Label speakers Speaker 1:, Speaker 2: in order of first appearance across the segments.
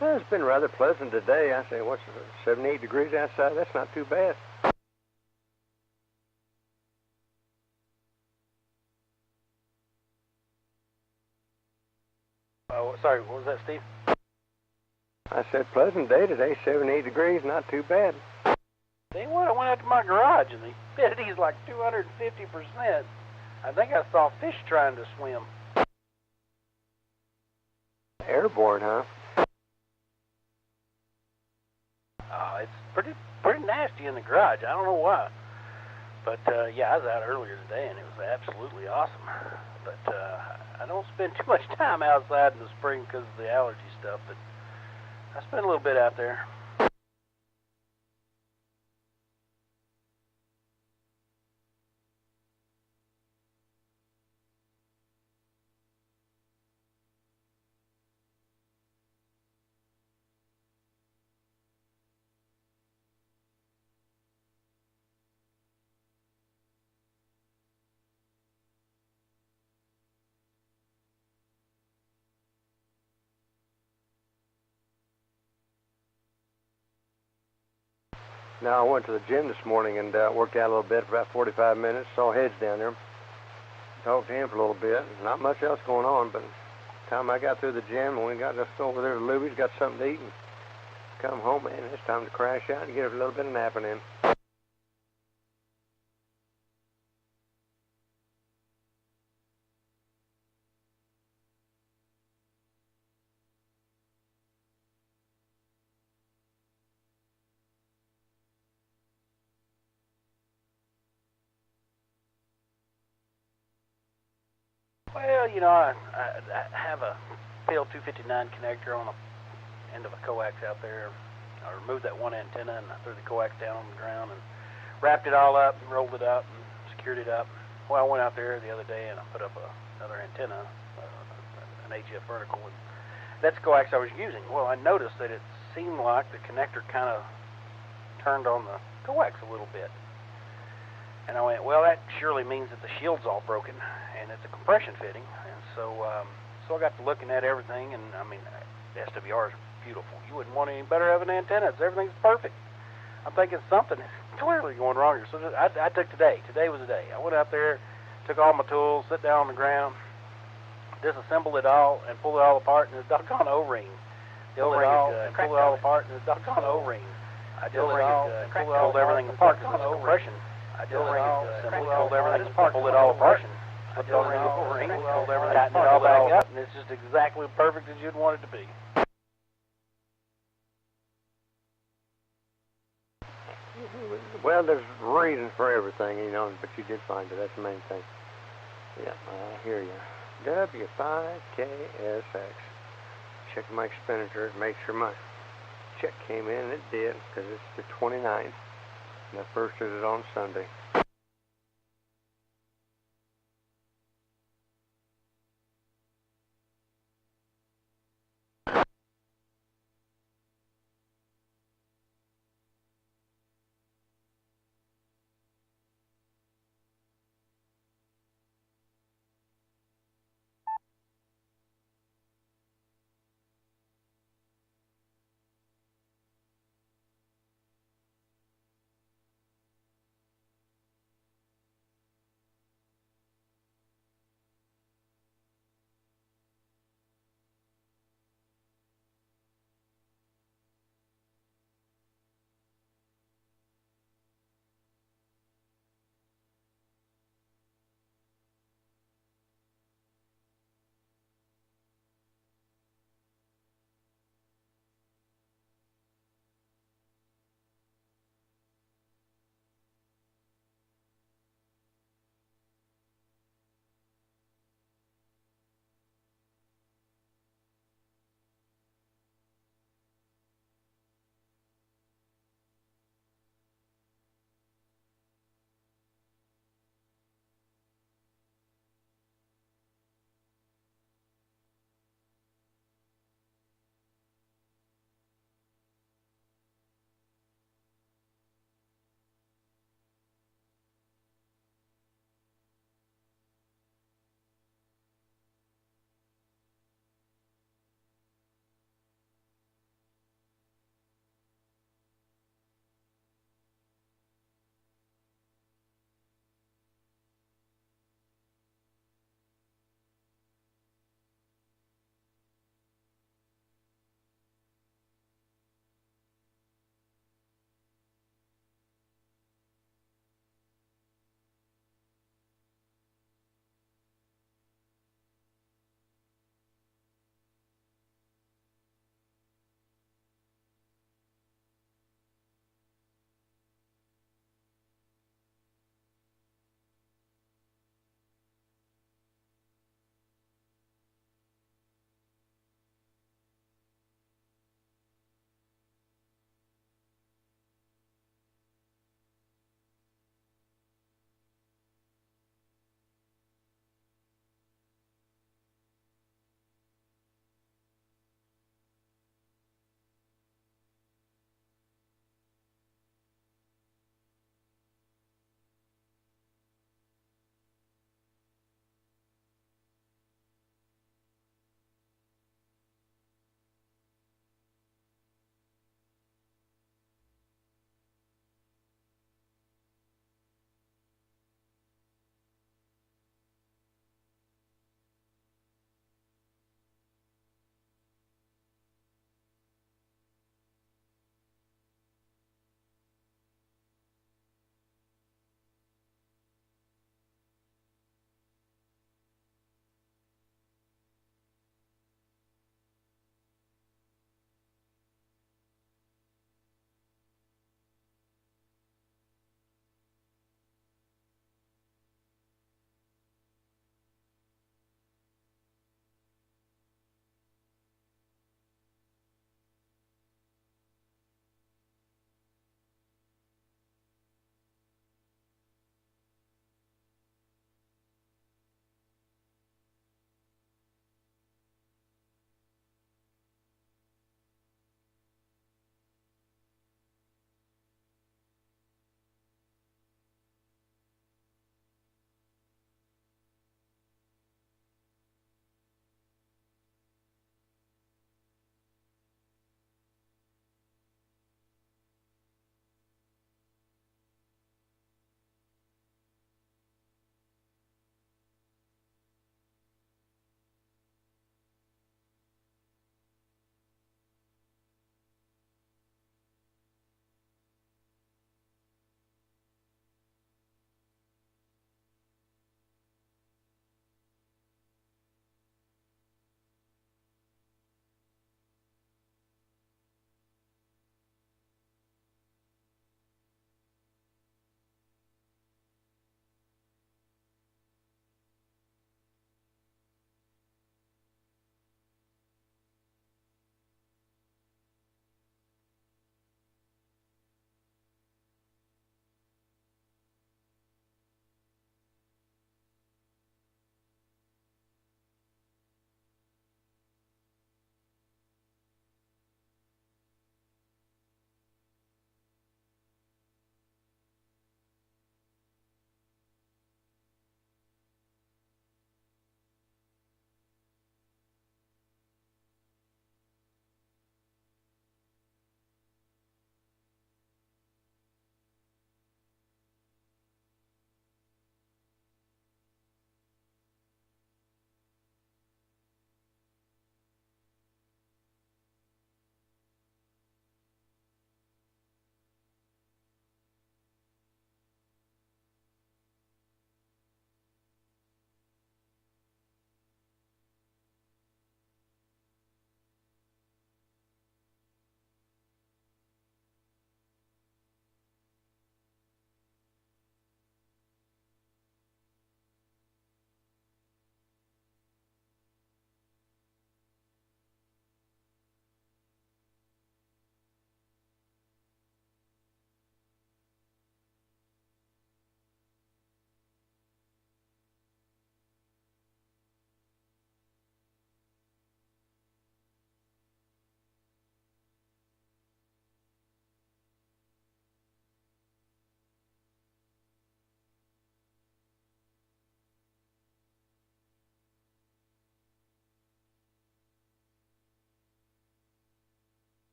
Speaker 1: Well, it's been rather pleasant today. I say, what's 78 degrees outside? That's not too bad.
Speaker 2: Oh, sorry, what was that, Steve?
Speaker 1: I said, pleasant day today, 78 degrees, not too bad.
Speaker 2: See what? I went out to my garage and the humidity's like 250%. I think I saw fish trying to swim.
Speaker 1: Airborne, huh?
Speaker 2: It's pretty nasty in the garage. I don't know why. But, yeah, I was out earlier today, and it was absolutely awesome. But I don't spend too much time outside in the spring because of the allergy stuff, but I spend a little bit out there.
Speaker 1: Now, I went to the gym this morning and worked out a little bit for about 45 minutes. Saw Hedge down there. Talked to him for a little bit. Not much else going on, but the time I got through the gym and we got just over there to Louie's, got something to eat, and come home, man, it's time to crash out and get a little bit of napping in.
Speaker 2: Well, you know, I have a PL259 connector on the end of a coax out there. I removed that one antenna and I threw the coax down on the ground and wrapped it all up and rolled it up and secured it up. Well, I went out there the other day and I put up another antenna, an HF vertical, and that's the coax I was using. Well, I noticed that it seemed like the connector kind of turned on the coax a little bit. And I went, well, that surely means that the shield's all broken, and it's a compression fitting. And so I got to looking at everything, and I mean, the SWR is beautiful. You wouldn't want any better of an antenna. Everything's perfect. I'm thinking something is clearly going wrong here. So I took today. Today was the day. I went out there, took all my tools, sit down on the ground, disassembled it all, and pulled it all apart, and the doggone O-ring. Pulled it all apart, and the doggone O-ring. I just pulled everything apart because it's a compression. I just pulled everything apart, pulled it all apart. I pulled everything apart, tightened it all back up, and it's just exactly perfect as you'd want it to be.
Speaker 1: Well, there's reasons for everything, you know, but you did find it. That's the main thing. Yeah, I hear you. W5KSX. Check my expenditures, make sure my check came in, and it did, because it's the 29th. And I first did it on Sunday.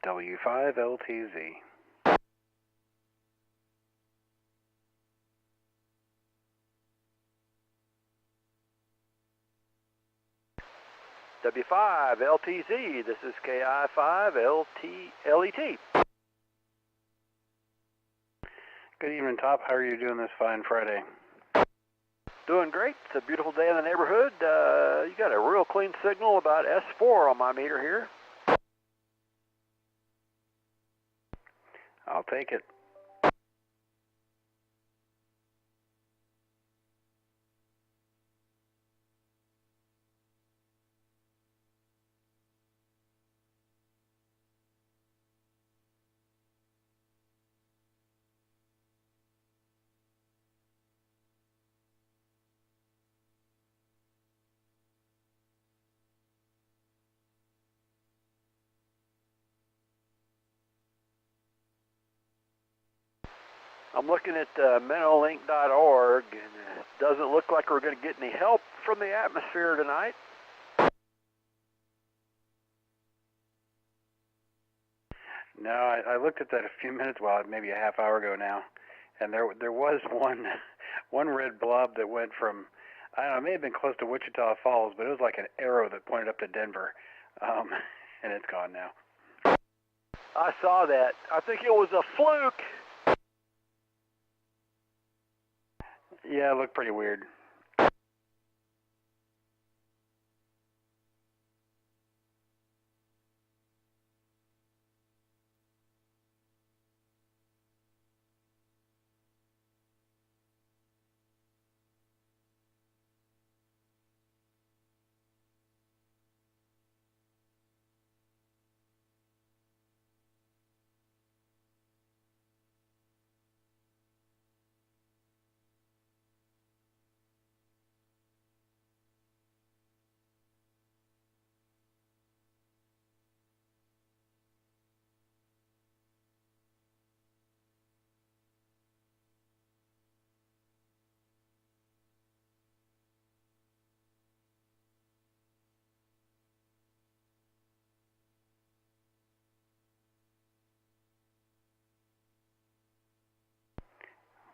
Speaker 3: W5LTZ.
Speaker 2: W5LTZ, this is KI5LET.
Speaker 3: Good evening, Top. How are you doing this fine Friday?
Speaker 2: Doing great. It's a beautiful day in the neighborhood. You got a real clean signal, about S4 on my meter here.
Speaker 3: I'll take it.
Speaker 2: I'm looking at menolink.org, and it doesn't look like we're going to get any help from the atmosphere tonight.
Speaker 3: No, I looked at that a few minutes, well, maybe a half hour ago now, and there was one red blob that went from, I don't know, it may have been close to Wichita Falls, but it was like an arrow that pointed up to Denver, and it's gone now.
Speaker 2: I saw that. I think it was a fluke.
Speaker 3: Yeah, it looked pretty weird.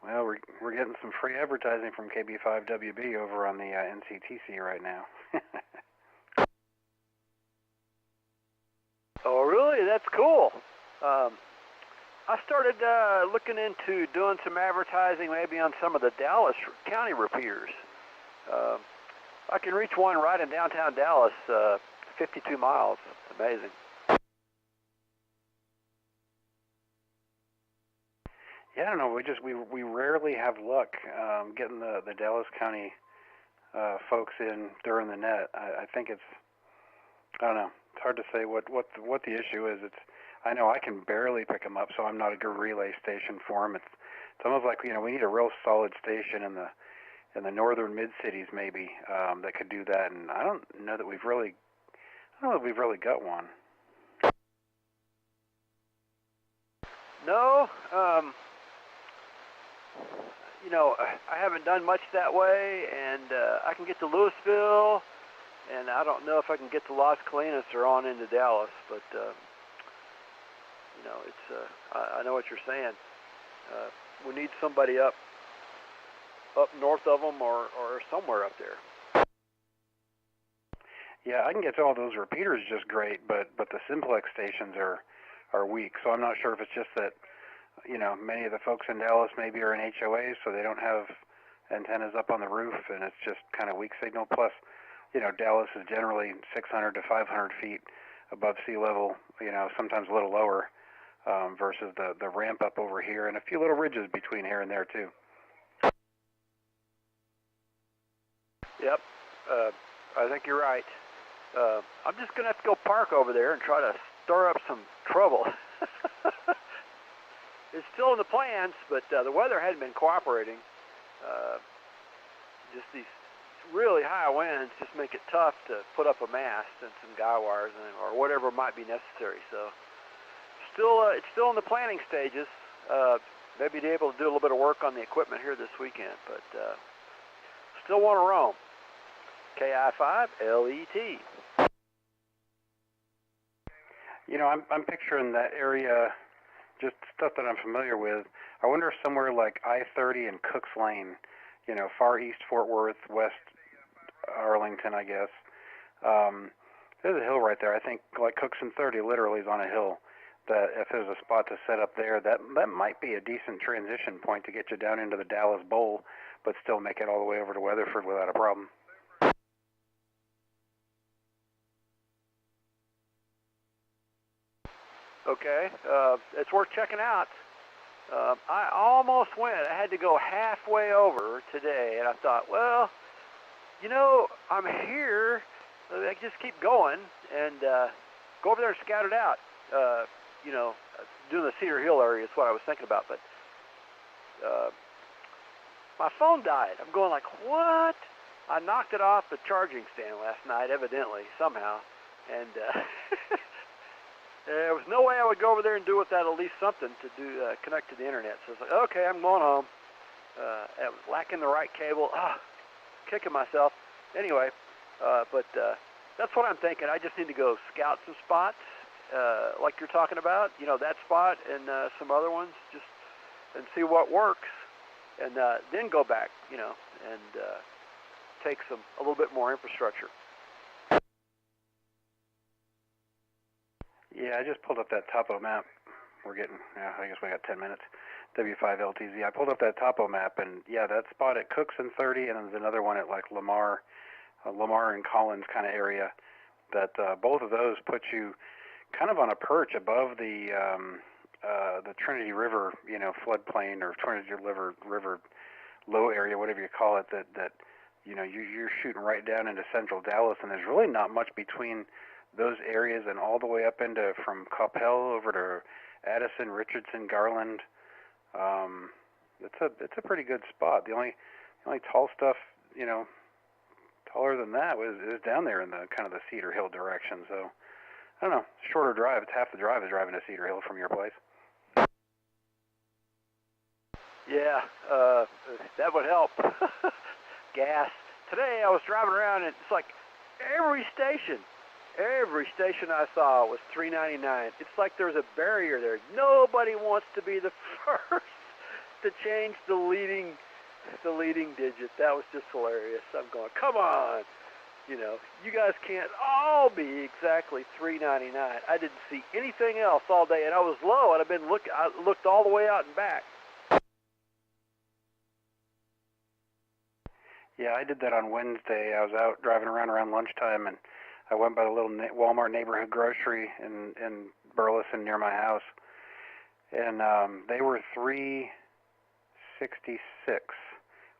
Speaker 3: Well, we're getting some free advertising from KB5WB over on the NCTC right now.
Speaker 2: Oh, really? That's cool. I started looking into doing some advertising maybe on some of the Dallas County repeaters. I can reach one right in downtown Dallas, 52 miles. Amazing.
Speaker 3: Yeah, I don't know. We rarely have luck getting the Dallas County folks in during the net. I think I don't know. It's hard to say what the issue is. I know I can barely pick them up, so I'm not a good relay station for them. It's almost like we need a real solid station in the northern mid cities maybe that could do that. And I don't know that we've really got one.
Speaker 2: No. I haven't done much that way, and I can get to Louisville, and I don't know if I can get to Las Colinas or on into Dallas, but I know what you're saying. We need somebody up north of them or somewhere up there.
Speaker 3: Yeah, I can get to all those repeaters just great, but the Simplex stations are weak. So I'm not sure if it's just that many of the folks in Dallas maybe are in HOAs, so they don't have antennas up on the roof, and it's just kind of weak signal. Plus, Dallas is generally 600 to 500 feet above sea level, sometimes a little lower, versus the ramp up over here, and a few little ridges between here and there too.
Speaker 2: Yep, I think you're right. I'm just going to have to go park over there and try to stir up some trouble. It's still in the plans, but the weather hadn't been cooperating. Just these really high winds just make it tough to put up a mast and some guy wires or whatever might be necessary. So it's still in the planning stages. Maybe be able to do a little bit of work on the equipment here this weekend, but still want to roam. KI5LET.
Speaker 3: You know, I'm picturing that area, just stuff that I'm familiar with. I wonder if somewhere like I-30 and Cooks Lane, you know, far east Fort Worth, west Arlington, I guess. There's a hill right there. I think like Cooks and 30 literally is on a hill. That if there's a spot to set up there, that might be a decent transition point to get you down into the Dallas Bowl, but still make it all the way over to Weatherford without a problem.
Speaker 4: Okay, it's worth checking out. I almost went. I had to go halfway over today, and I thought, well, you know, I'm here. I can just keep going and go over there and scout it out. You know, doing the Cedar Hill area is what I was thinking about, but my phone died. I'm going like, what? I knocked it off the charging stand last night, evidently, somehow, and there was no way I would go over there and do without at least something to do connect to the internet. So I was like, okay, I'm going home. I was lacking the right cable. Kicking myself. Anyway, but that's what I'm thinking. I just need to go scout some spots, like you're talking about. You know, that spot and some other ones, just and see what works, and then go back. You know, and take a little bit more infrastructure.
Speaker 3: Yeah, I just pulled up that topo map. We're getting, I guess we got 10 minutes. W5LTZ. I pulled up that topo map, and yeah, that spot at Cooks and 30, and there's another one at like Lamar and Collins kind of area. That both of those put you kind of on a perch above the Trinity River, you know, floodplain or Trinity River low area, whatever you call it. That you know you're shooting right down into central Dallas, and there's really not much between those areas and all the way up into from Coppell over to Addison, Richardson, Garland. It's a pretty good spot. The only tall stuff, you know, taller than that is down there in the kind of the Cedar Hill direction. So I don't know, shorter drive. It's half the drive is driving to Cedar Hill from your place.
Speaker 4: Yeah, that would help. Gas. Today I was driving around, and it's like every station I saw was $3.99. It's like there's a barrier there. Nobody wants to be the first to change the leading digit. That was just hilarious. I'm going, come on. You know, you guys can't all be exactly $3.99. I didn't see anything else all day, and I was low, and I looked all the way out and back.
Speaker 3: Yeah, I did that on Wednesday. I was out driving around lunchtime, and I went by the little Walmart neighborhood grocery in Burleson near my house, and they were $3.66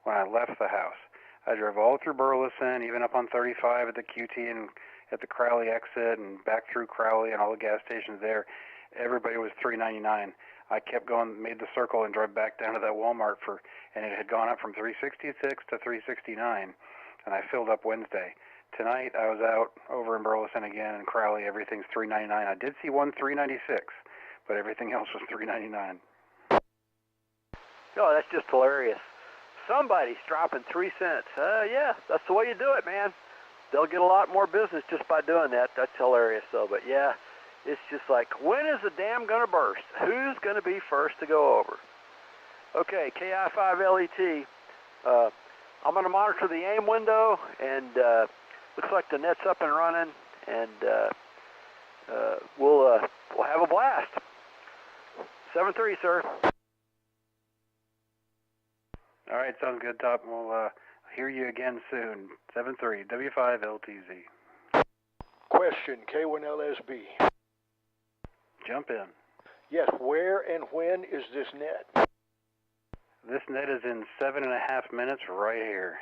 Speaker 3: when I left the house. I drove all through Burleson, even up on 35 at the QT and at the Crowley exit, and back through Crowley and all the gas stations there. Everybody was $3.99. I kept going, made the circle, and drove back down to that Walmart and it had gone up from $3.66 to $3.69, and I filled up Wednesday. Tonight I was out over in Burleson again, and Crowley, everything's $3.99. I did see one $3.96, but everything else was $3.99.
Speaker 4: Oh, that's just hilarious. Somebody's dropping 3 cents. Yeah, that's the way you do it, man. They'll get a lot more business just by doing that. That's hilarious, though. But yeah, it's just like, when is the dam going to burst? Who's going to be first to go over? Okay, KI5LET. I'm going to monitor the aim window, and looks like the net's up and running, and we'll have a blast. 7-3, sir.
Speaker 3: All right, sounds good, Top. We'll hear you again soon. 7-3, W5LTZ.
Speaker 5: Question, K1LSB.
Speaker 3: Jump in.
Speaker 5: Yes, where and when is this net?
Speaker 3: This net is in 7.5 minutes right here.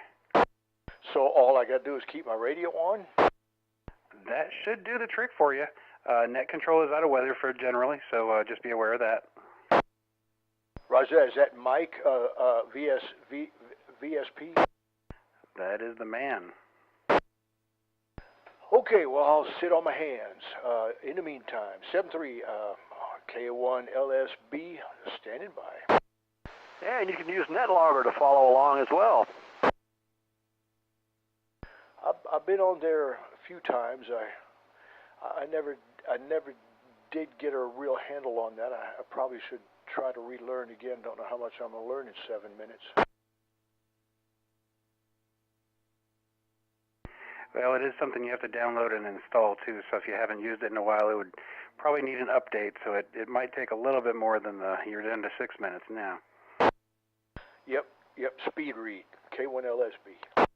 Speaker 5: So all I got to do is keep my radio on?
Speaker 3: That should do the trick for you. Net control is out of Weatherford generally, so just be aware of that.
Speaker 5: Roger, is that Mike, VSP?
Speaker 3: That is the man.
Speaker 5: Okay, well, I'll sit on my hands. In the meantime, 7-3, K1LSB, standing by.
Speaker 4: Yeah, and you can use NetLogger to follow along as well.
Speaker 5: I've been on there a few times. I never did get a real handle on that. I probably should try to relearn again. Don't know how much I'm going to learn in 7 minutes.
Speaker 3: Well, it is something you have to download and install too, so if you haven't used it in a while, it would probably need an update, so it might take a little bit more than you're down to 6 minutes now.
Speaker 5: Yep, speed read, K1LSB.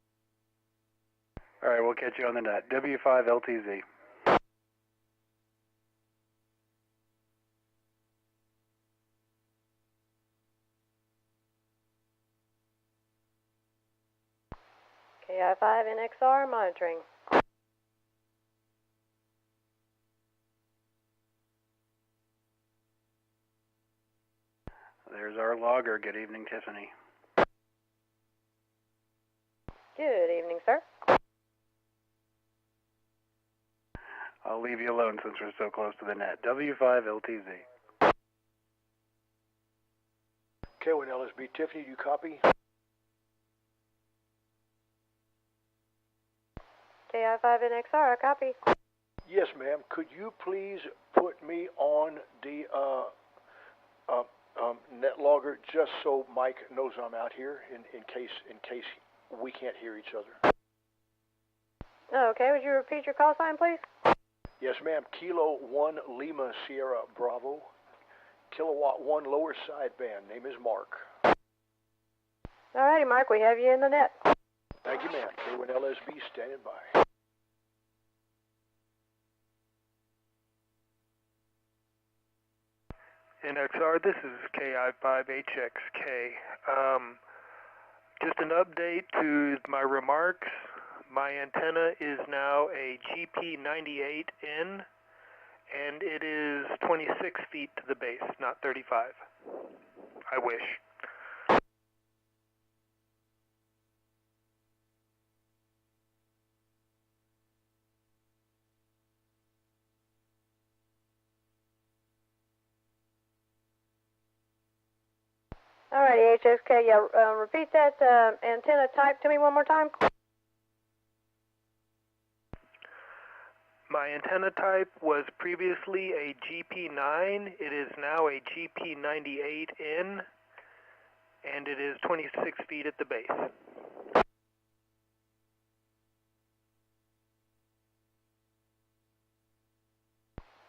Speaker 3: All right, we'll catch you on the net. W5LTZ.
Speaker 6: KI5NXR monitoring.
Speaker 3: There's our logger. Good evening, Tiffany.
Speaker 6: Good evening, sir.
Speaker 3: I'll leave you alone since we're so close to the net. W5LTZ.
Speaker 5: K1LSB, Tiffany, do you copy?
Speaker 6: KI5NXR, I copy.
Speaker 5: Yes, ma'am. Could you please put me on the net logger just so Mike knows I'm out here in case we can't hear each other?
Speaker 6: Okay, would you repeat your call sign, please?
Speaker 5: Yes, ma'am. Kilo 1 Lima Sierra Bravo. Kilowatt 1 lower sideband. Name is Mark.
Speaker 6: Alrighty, Mark, we have you in the net.
Speaker 5: Thank you, ma'am. K1LSB standing by.
Speaker 7: NXR, this is KI5HXK. Just an update to my remarks. My antenna is now a GP98N, and it is 26 feet to the base, not 35. I wish.
Speaker 6: Alrighty, HXK, yeah, repeat that antenna type to me one more time.
Speaker 7: My antenna type was previously a GP9. It is now a GP98N, and it is 26 feet at the base.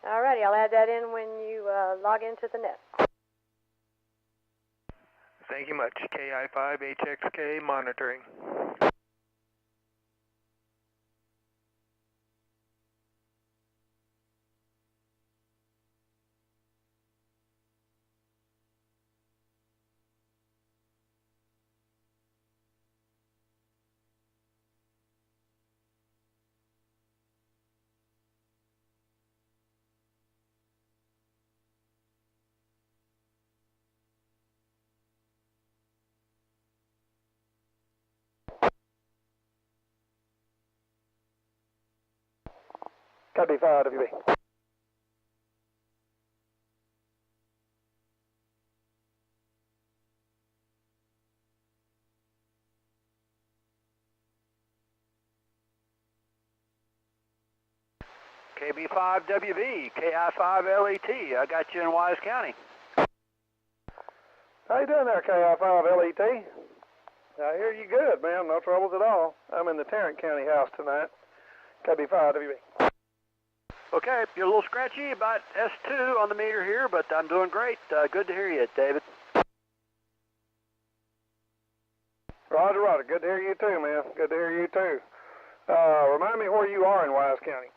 Speaker 6: Alrighty, I'll add that in when you log into the net.
Speaker 7: Thank you much. KI5HXK monitoring.
Speaker 8: Copy 5, WB.
Speaker 4: KB5WV, KI5LET. I got you in Wise County.
Speaker 8: How you doing there, KI5LET? I hear you good, man. No troubles at all. I'm in the Tarrant County house tonight. KB5WB.
Speaker 4: Okay, you're a little scratchy about S2 on the meter here, but I'm doing great. Good to hear you, David.
Speaker 8: Roger, roger. Good to hear you too, man. Good to hear you too. Remind me where you are in Wise County.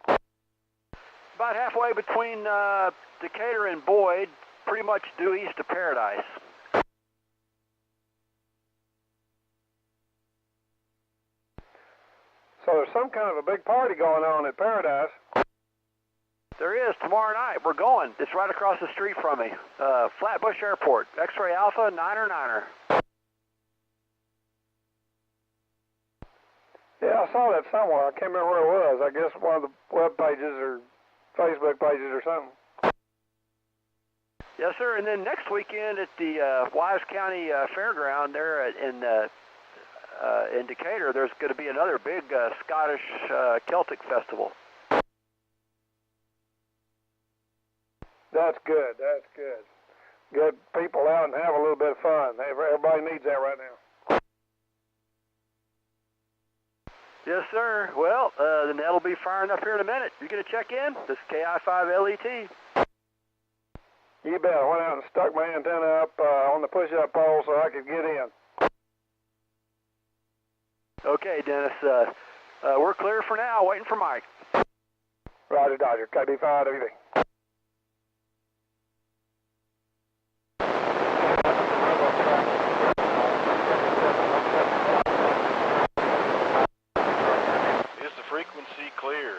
Speaker 4: About halfway between Decatur and Boyd, pretty much due east of Paradise.
Speaker 8: So there's some kind of a big party going on at Paradise.
Speaker 4: There is, tomorrow night. We're going. It's right across the street from me. Flatbush Airport, X-Ray Alpha, 9er.
Speaker 8: Yeah, I saw that somewhere. I can't remember where it was. I guess one of the web pages or Facebook pages or something.
Speaker 4: Yes, sir. And then next weekend at the Wise County Fairground there in Decatur, there's going to be another big Scottish Celtic festival.
Speaker 8: That's good. That's good. Get people out and have a little bit of fun. Everybody needs that right now.
Speaker 4: Yes, sir. Well, the net will be firing up here in a minute. You going to check in? This is KI5LET.
Speaker 8: You bet. I went out and stuck my antenna up on the push-up pole so I could get in.
Speaker 4: Okay, Dennis. We're clear for now. Waiting for Mike.
Speaker 8: Roger, Dodger. KB5, everything.
Speaker 9: Is the frequency clear?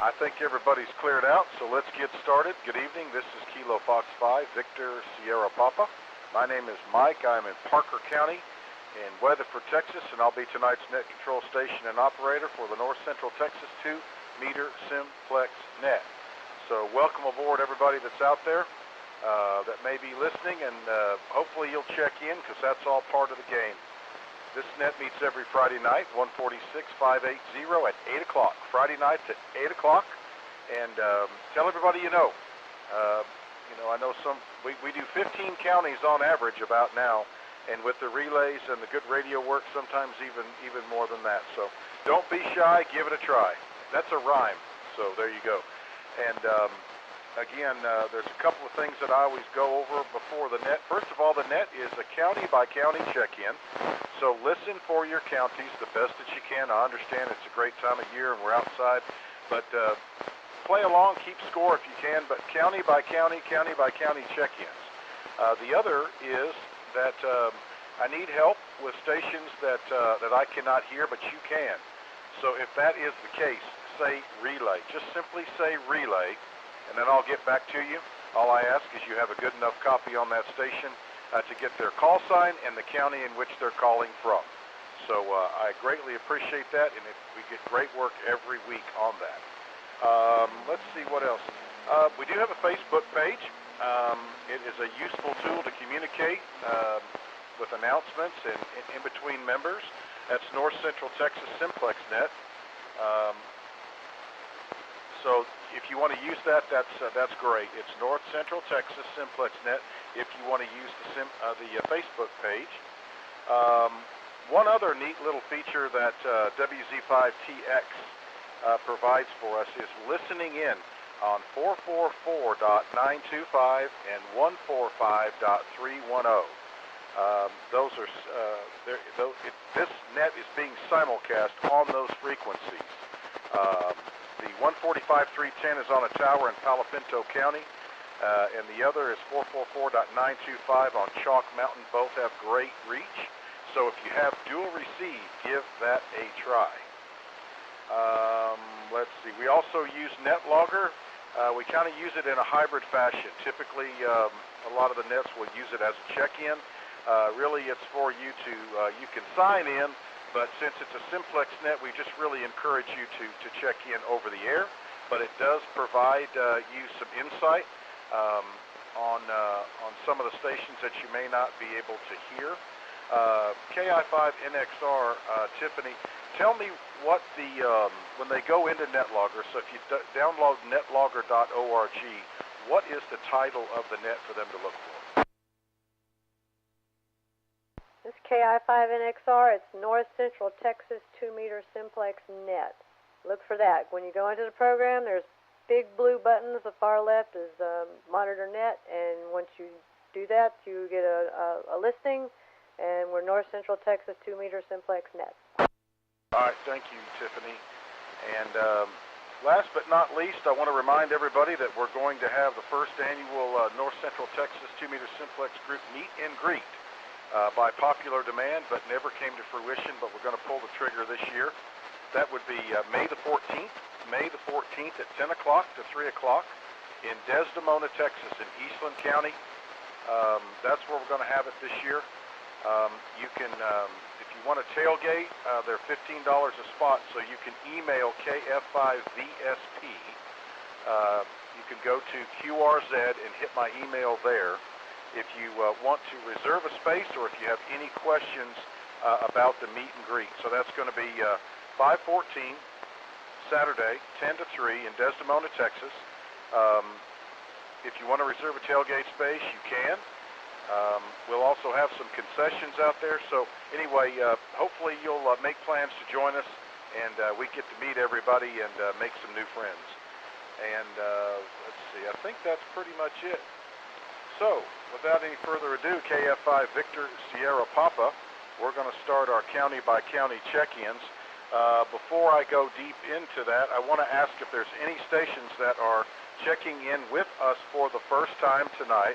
Speaker 9: I think everybody's cleared out, so let's get started. Good evening. This is Kilo Fox 5, Victor Sierra Papa. My name is Mike. I'm in Parker County in Weatherford, Texas, and I'll be tonight's net control station and operator for the North Central Texas 2-meter Simplex net. So welcome aboard everybody that's out there that may be listening, and hopefully you'll check in because that's all part of the game. This net meets every Friday night, 146-580 at 8 o'clock. Friday nights at 8 o'clock. And tell everybody you know. I know we do 15 counties on average about now. And with the relays and the good radio work, sometimes even more than that. So don't be shy, give it a try. That's a rhyme, so there you go. And again, there's a couple of things that I always go over before the net. First of all, the net is a county-by-county check-in. So listen for your counties the best that you can. I understand it's a great time of year and we're outside, but play along, keep score if you can, but county-by-county check-ins. The other is that I need help with stations that I cannot hear, but you can. So if that is the case, say relay. Just simply say relay, and then I'll get back to you. All I ask is you have a good enough copy on that station to get their call sign and the county in which they're calling from. So I greatly appreciate that, and we get great work every week on that. Let's see what else. We do have a Facebook page. It is a useful tool to communicate with announcements and in between members. That's North Central Texas Simplex Net. So if you want to use that, that's great. It's North Central Texas Simplex Net if you want to use the Facebook page. One other neat little feature that WZ5TX provides for us is listening in on 444.925 and 145.310. Those are this net is being simulcast on those frequencies. The 145.310 is on a tower in Palo Pinto County, and the other is 444.925 on Chalk Mountain. Both have great reach. So if you have dual receive, give that a try. Let's see. We also use NetLogger. We kind of use it in a hybrid fashion. Typically, a lot of the nets will use it as a check-in. Really, it's for you to, you can sign in, but since it's a Simplex net, we just really encourage you to check in over the air. But it does provide you some insight on some of the stations that you may not be able to hear. KI5NXR, Tiffany, tell me what when they go into NetLogger, so if you download netlogger.org, what is the title of the net for them to look for?
Speaker 6: This KI5NXR, it's North Central Texas 2-meter Simplex net. Look for that. When you go into the program, there's big blue buttons. The far left is monitor net, and once you do that, you get a listing, and we're North Central Texas 2-meter Simplex net.
Speaker 9: All right, thank you, Tiffany. And last but not least, I want to remind everybody that we're going to have the first annual North Central Texas 2-meter Simplex group meet and greet. By popular demand, but never came to fruition, but we're going to pull the trigger this year. That would be May the 14th at 10 o'clock to 3 o'clock in Desdemona, Texas, in Eastland County. That's where we're going to have it this year. You can, if you want to tailgate, they're $15 a spot, so you can email KF5VSP. You can go to QRZ and hit my email there. If you want to reserve a space or if you have any questions about the meet and greet. So that's going to be 514, Saturday, 10 to 3 in Desdemona, Texas. If you want to reserve a tailgate space, you can. We'll also have some concessions out there. So anyway, hopefully you'll make plans to join us, and we get to meet everybody and make some new friends. And let's see, I think that's pretty much it. So without any further ado, KF5 Victor Sierra Papa, we're going to start our county-by-county check-ins. Before I go deep into that, I want to ask if there's any stations that are checking in with us for the first time tonight,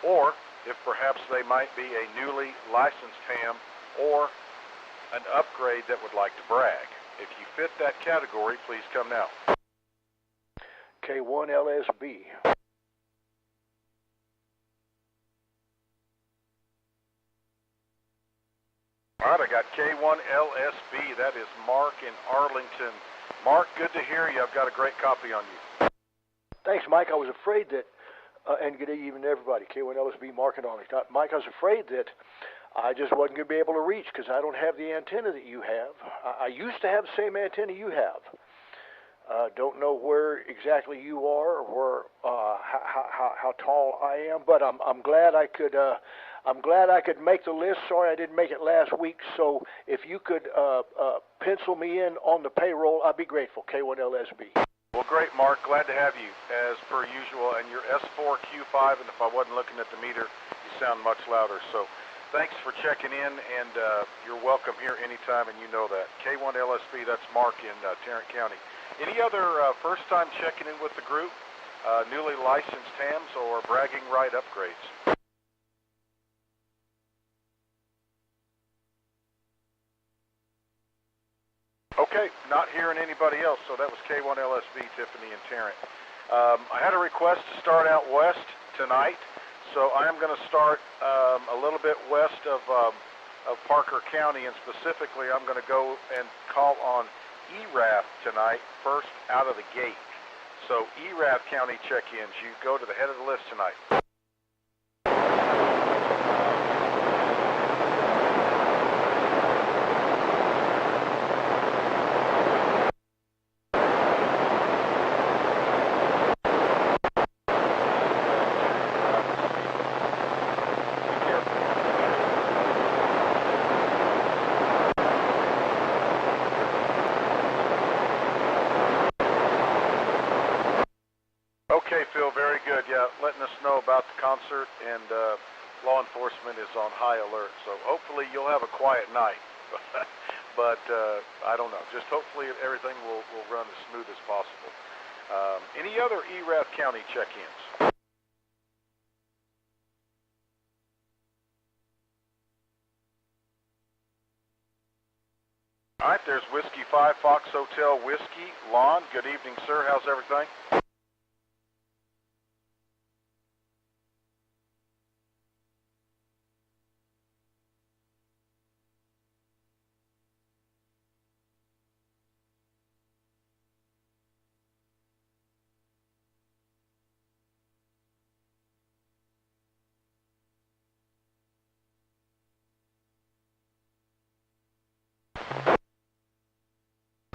Speaker 9: or if perhaps they might be a newly licensed ham or an upgrade that would like to brag. If you fit that category, please come now.
Speaker 5: K1LSB.
Speaker 9: All right, I got K1LSB. That is Mark in Arlington. Mark, good to hear you. I've got a great copy on you.
Speaker 5: Thanks, Mike. I was afraid that, and good evening to everybody, K1LSB, Mark in Arlington. Mike, I was afraid that I just wasn't going to be able to reach because I don't have the antenna that you have. I used to have the same antenna you have. Don't know where exactly you are or how tall I am, but I'm glad I could. I'm glad I could make the list. Sorry I didn't make it last week. So if you could pencil me in on the payroll, I'd be grateful. K1LSB.
Speaker 9: Well, great, Mark. Glad to have you as per usual. And your S4Q5. And if I wasn't looking at the meter, you sound much louder. So thanks for checking in, and you're welcome here anytime, and you know that. K1LSB. That's Mark in Tarrant County. Any other first-time checking in with the group, newly licensed hams, or bragging right upgrades? Okay, not hearing anybody else, so that was K1LSB, Tiffany and Tarrant. I had a request to start out west tonight, so I am going to start a little bit west of Parker County, and specifically I'm going to go and call on ERAF tonight, first out of the gate. So ERAF County check-ins, you go to the head of the list tonight. Okay, Phil, very good. Yeah, letting us know about the concert, and law enforcement is on high alert. So hopefully you'll have a quiet night. but I don't know. Just hopefully everything will run as smooth as possible. Any other ERAF County check-ins? All right, there's Whiskey 5 Fox Hotel Whiskey. Lon, good evening, sir. How's everything?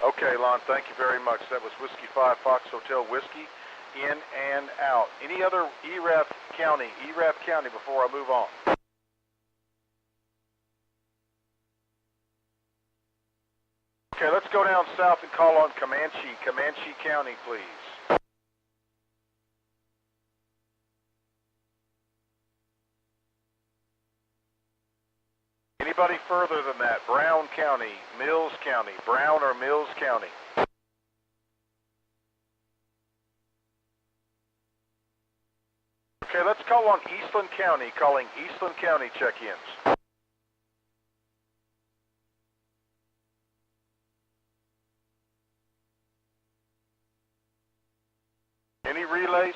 Speaker 9: Okay, Lon, thank you very much. That was Whiskey 5 Fox Hotel Whiskey, in and out. Any other ERAF County before I move on? Okay, let's go down south and call on Comanche County, please. Anybody further than that? Brown County, Mills County, Brown or Mills County? Okay, let's call on Eastland County, calling Eastland County check-ins. Any relays?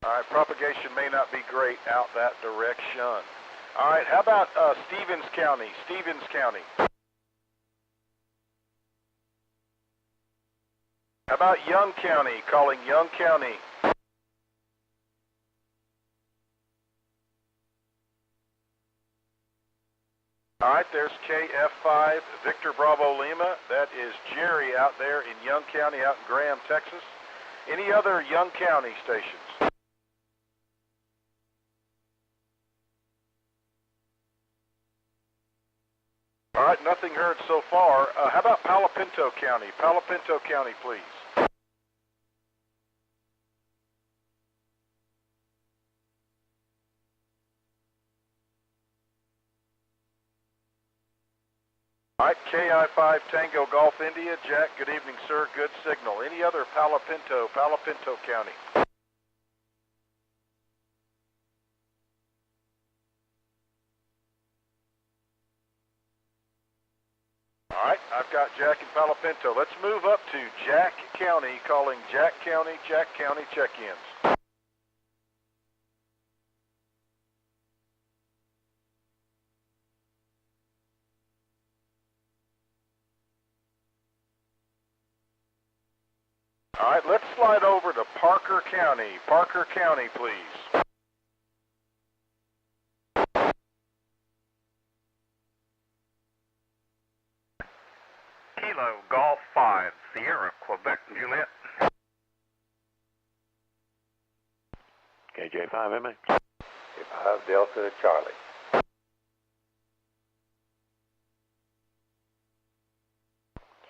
Speaker 9: All right, propagation may not be great out that direction. All right, how about Stevens County? How about Young County? Calling Young County. All right, there's KF5 Victor Bravo Lima. That is Jerry out there in Young County, out in Graham, Texas. Any other Young County stations? All right, nothing heard so far. How about Palo Pinto County? Palo Pinto County, please. All right, KI5 Tango Golf India. Jack, good evening, sir. Good signal. Any other Palo Pinto County? All right, I've got Jack in Palo Pinto. Let's move up to Jack County, calling Jack County check-ins. All right, let's slide over to Parker County. Parker County, please.
Speaker 10: Kilo Golf 5, Sierra, Quebec, Juliet.
Speaker 11: KJ5, MA.
Speaker 12: K5 Delta Charlie.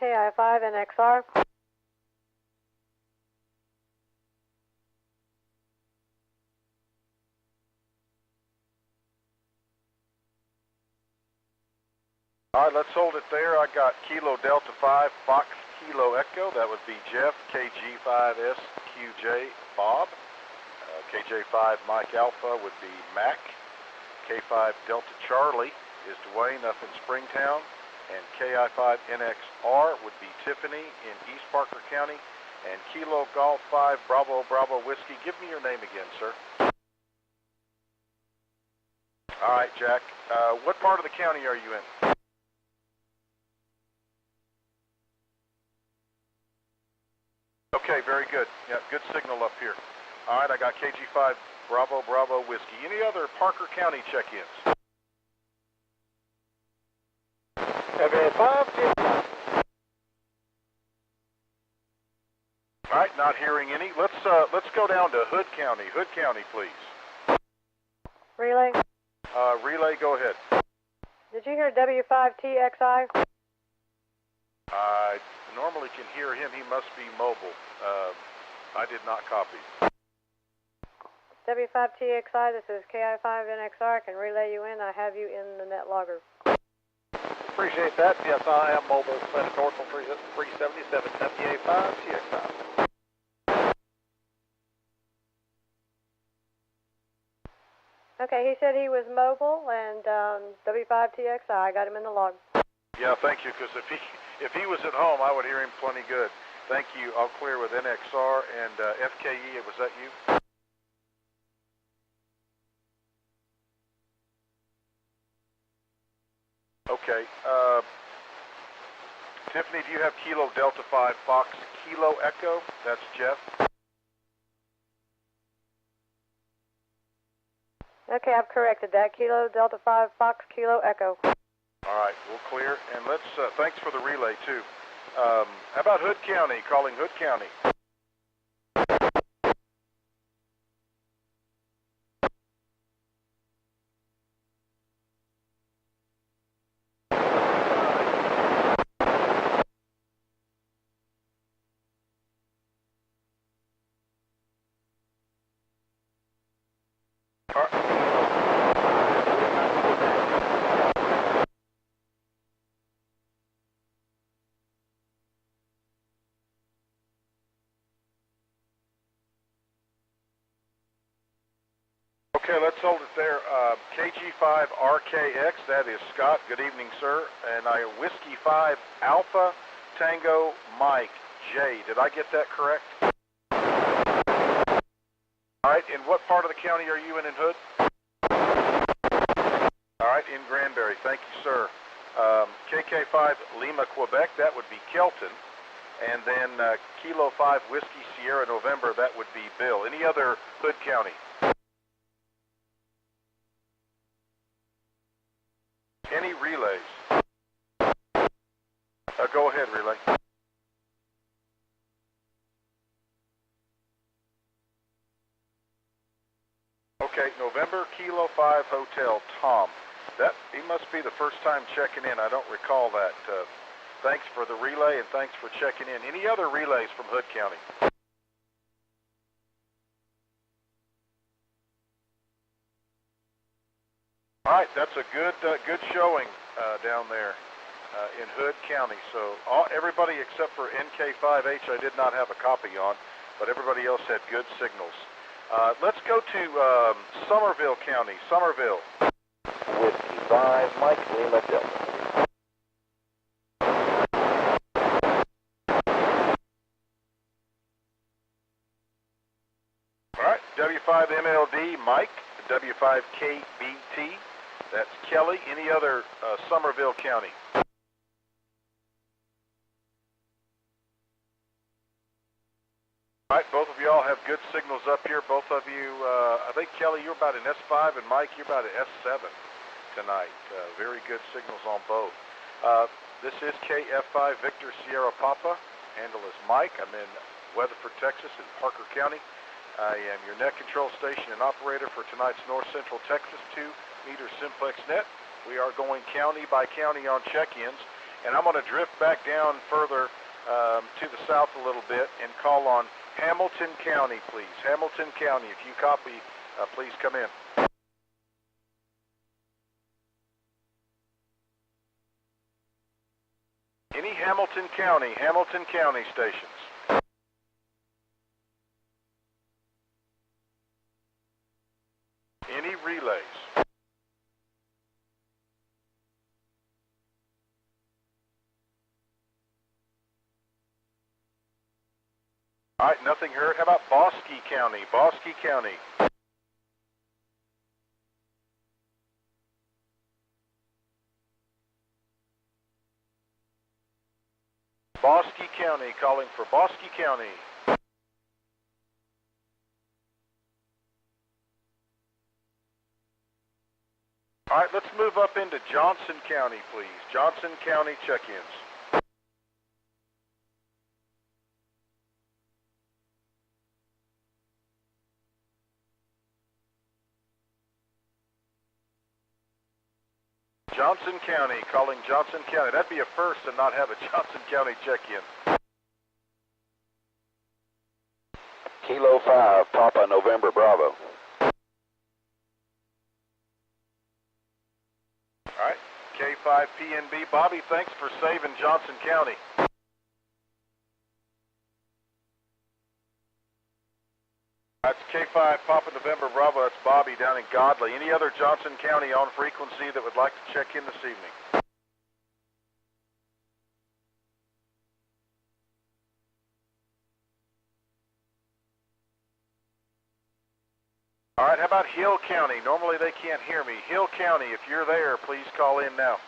Speaker 6: KI5 NXR.
Speaker 9: All right, let's hold it there. I got Kilo Delta 5, Fox Kilo Echo. That would be Jeff, KG5SQJ Bob. KJ5 Mike Alpha would be Mac. K5 Delta Charlie is Dwayne up in Springtown. And KI5 NXR would be Tiffany in East Parker County. And Kilo Golf 5 Bravo Bravo Whiskey. Give me your name again, sir. All right, Jack. What part of the county are you in? Okay, very good. Yeah, good signal up here. All right, I got KG5 Bravo Bravo Whiskey. Any other Parker County check-ins?
Speaker 12: FA5.
Speaker 9: All right, not hearing any. Let's go down to Hood County. Hood County, please.
Speaker 6: Relay.
Speaker 9: Relay, go ahead.
Speaker 6: Did you hear W5TXI?
Speaker 9: I normally can hear him. He must be mobile. I did not copy.
Speaker 6: W5TXI, this is KI5NXR. I can relay you in. I have you in the net logger.
Speaker 12: Appreciate that. Yes, I am mobile. Planet North on 377 FTA5 TX5.
Speaker 6: Okay, he said he was mobile and W5TXI. I got him in the log.
Speaker 9: Yeah, thank you, because if he was at home, I would hear him plenty good. Thank you. I'll clear with NXR and FKE. Was that you? Okay. Tiffany, do you have Kilo Delta 5 Fox Kilo Echo? That's Jeff.
Speaker 6: Okay, I've corrected that. Kilo Delta 5 Fox Kilo Echo.
Speaker 9: All right, we'll clear. And let's, thanks for the relay, too. How about Hood County, calling Hood County? Okay, let's hold it there. KG5RKX, that is Scott. Good evening, sir. And I Whiskey 5 Alpha Tango Mike J. Did I get that correct? All right, in what part of the county are you in Hood? All right, in Granbury. Thank you, sir. KK5 Lima, Quebec, that would be Kelton. And then Kilo 5 Whiskey Sierra November, that would be Bill. Any other Hood County? Any relays? Go ahead, relay. Okay, November Kilo 5 Hotel, Tom. He must be the first time checking in. I don't recall that. Thanks for the relay and thanks for checking in. Any other relays from Hood County? All right, that's a good showing down there in Hood County. So everybody except for NK5H I did not have a copy on, but everybody else had good signals. Let's go to Somerville County. Somerville.
Speaker 11: Whiskey 5, Mike Lima Delta.
Speaker 9: All right, W5MLD, Mike, W5KBT, that's Kelly. Any other Somerville County? All right, both of y'all have good signals up here. Both of you, I think Kelly, you're about an S5, and Mike, you're about an S7 tonight. Very good signals on both. This is KF5 Victor Sierra Papa. Handle is Mike. I'm in Weatherford, Texas, in Parker County. I am your net control station and operator for tonight's North Central Texas 2-meter Simplex net. We are going county by county on check-ins, and I'm going to drift back down further to the south a little bit and call on Hamilton County, please. Hamilton County, if you copy, please come in. Any Hamilton County stations? Any relays? All right, nothing heard. How about Bosque County? Bosque County. Bosque County, calling for Bosque County. All right, let's move up into Johnson County, please. Johnson County check-ins. Johnson County, calling Johnson County. That'd be a first to not have a Johnson County check-in.
Speaker 11: Kilo 5, Papa November Bravo.
Speaker 9: All right, K5PNB. Bobby, thanks for saving Johnson County. That's K5 Papa November Bravo. That's Bobby down in Godley. Any other Johnson County on frequency that would like to check in this evening? All right, how about Hill County? Normally they can't hear me. Hill County, if you're there, please call in now.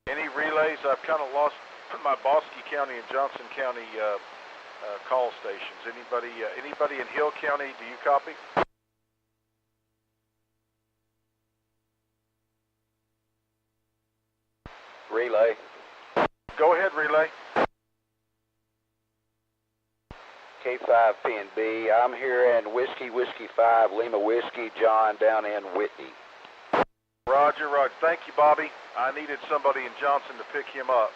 Speaker 9: Any relays? I've kind of lost my Bosque County and Johnson County call stations. Anybody in Hill County, do you copy?
Speaker 11: Relay.
Speaker 9: Go ahead, relay.
Speaker 11: K5PNB, I'm here in Whiskey 5, Lima Whiskey, John down in Whitney.
Speaker 9: Roger, Roger. Thank you, Bobby. I needed somebody in Johnson to pick him up.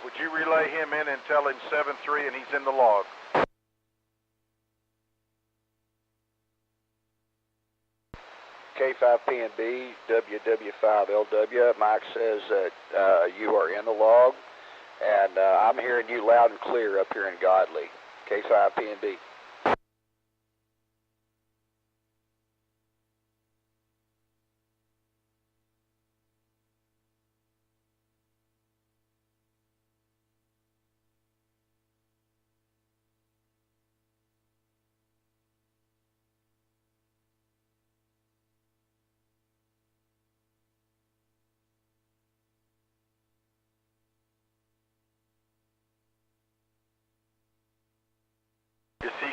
Speaker 9: Would you relay him in and tell him 7-3 and he's in the log?
Speaker 11: K5PNB, WW5LW. Mike says that you are in the log, and I'm hearing you loud and clear up here in Godley. K5PNB.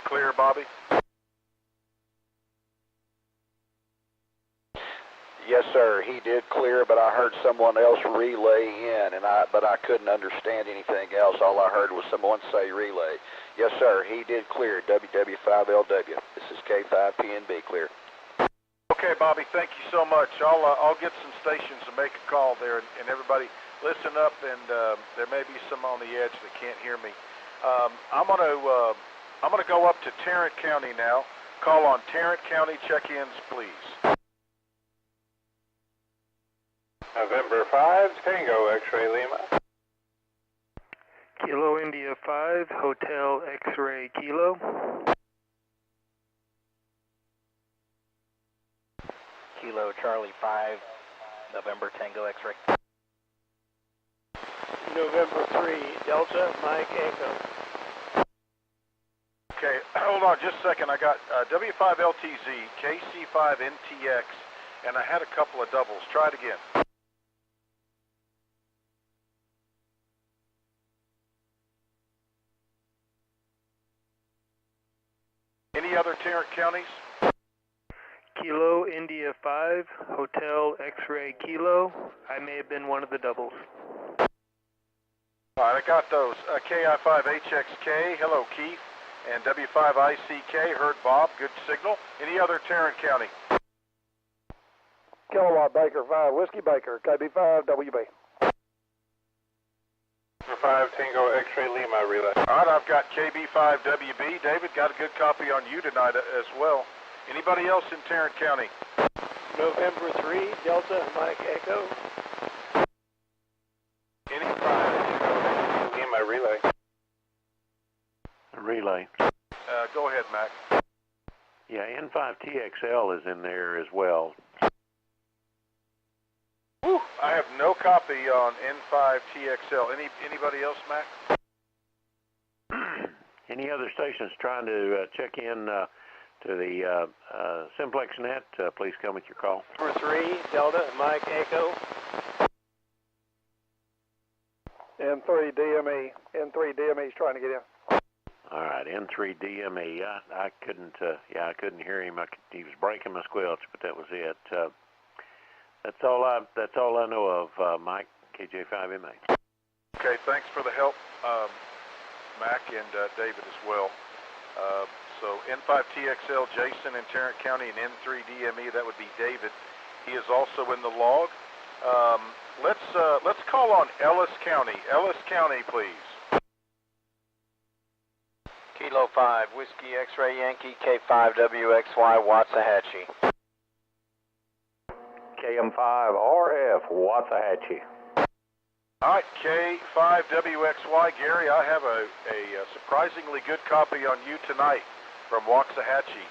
Speaker 9: clear, Bobby?
Speaker 11: Yes, sir. He did clear, but I heard someone else relay in, but I couldn't understand anything else. All I heard was someone say relay. Yes, sir. He did clear. WW5LW. This is K5PNB clear.
Speaker 9: Okay, Bobby. Thank you so much. I'll get some stations and make a call there, and everybody listen up. And there may be some on the edge that can't hear me. I'm gonna go up to Tarrant County now. Call on Tarrant County check-ins, please.
Speaker 13: November 5, Tango X-Ray Lima.
Speaker 7: Kilo India 5, Hotel X-Ray Kilo.
Speaker 2: Kilo Charlie 5, November Tango X-Ray.
Speaker 12: November 3, Delta Mike Echo.
Speaker 9: Okay, hold on just a second. I got W5LTZ, KC5NTX, and I had a couple of doubles. Try it again. Any other Tarrant counties?
Speaker 7: Kilo India 5, Hotel X-Ray Kilo. I may have been one of the doubles.
Speaker 9: All right, I got those. KI5HXK, hello Keith, and W5ICK, heard Bob, good signal. Any other Tarrant County?
Speaker 8: Kilowatt Baker 5, Whiskey Baker, KB5, WB.
Speaker 13: 5, Tango X-Ray Lima relay.
Speaker 9: All right, I've got KB5WB. David, got a good copy on you tonight as well. Anybody else in Tarrant County?
Speaker 12: November 3, Delta Mike Echo.
Speaker 9: Any 5
Speaker 13: Lima relay.
Speaker 14: Relay.
Speaker 9: Go ahead, Mac.
Speaker 14: Yeah, N5TXL is in there as well.
Speaker 9: Whew, I have no copy on N5TXL. Anybody else, Mac?
Speaker 14: Any other stations trying to check in to the Simplex net, please come with your call.
Speaker 12: Number 3, Delta Mike Echo.
Speaker 8: N3 DME. N3 DME is trying to get in.
Speaker 14: All right, N3 DME. I couldn't. I couldn't hear him. He was breaking my squelch, but that was it. That's all I know of, Mike, KJ5MA.
Speaker 9: Okay, thanks for the help, Mac and David as well. So N5TXL, Jason in Tarrant County, and N3DME, that would be David. He is also in the log. Let's call on Ellis County. Ellis County, please.
Speaker 15: Kilo 5, Whiskey X-Ray Yankee, K5WXY, Waxahachie.
Speaker 16: KM5RF, Waxahachie.
Speaker 9: All right, K5WXY, Gary, I have a surprisingly good copy on you tonight from Waxahachie.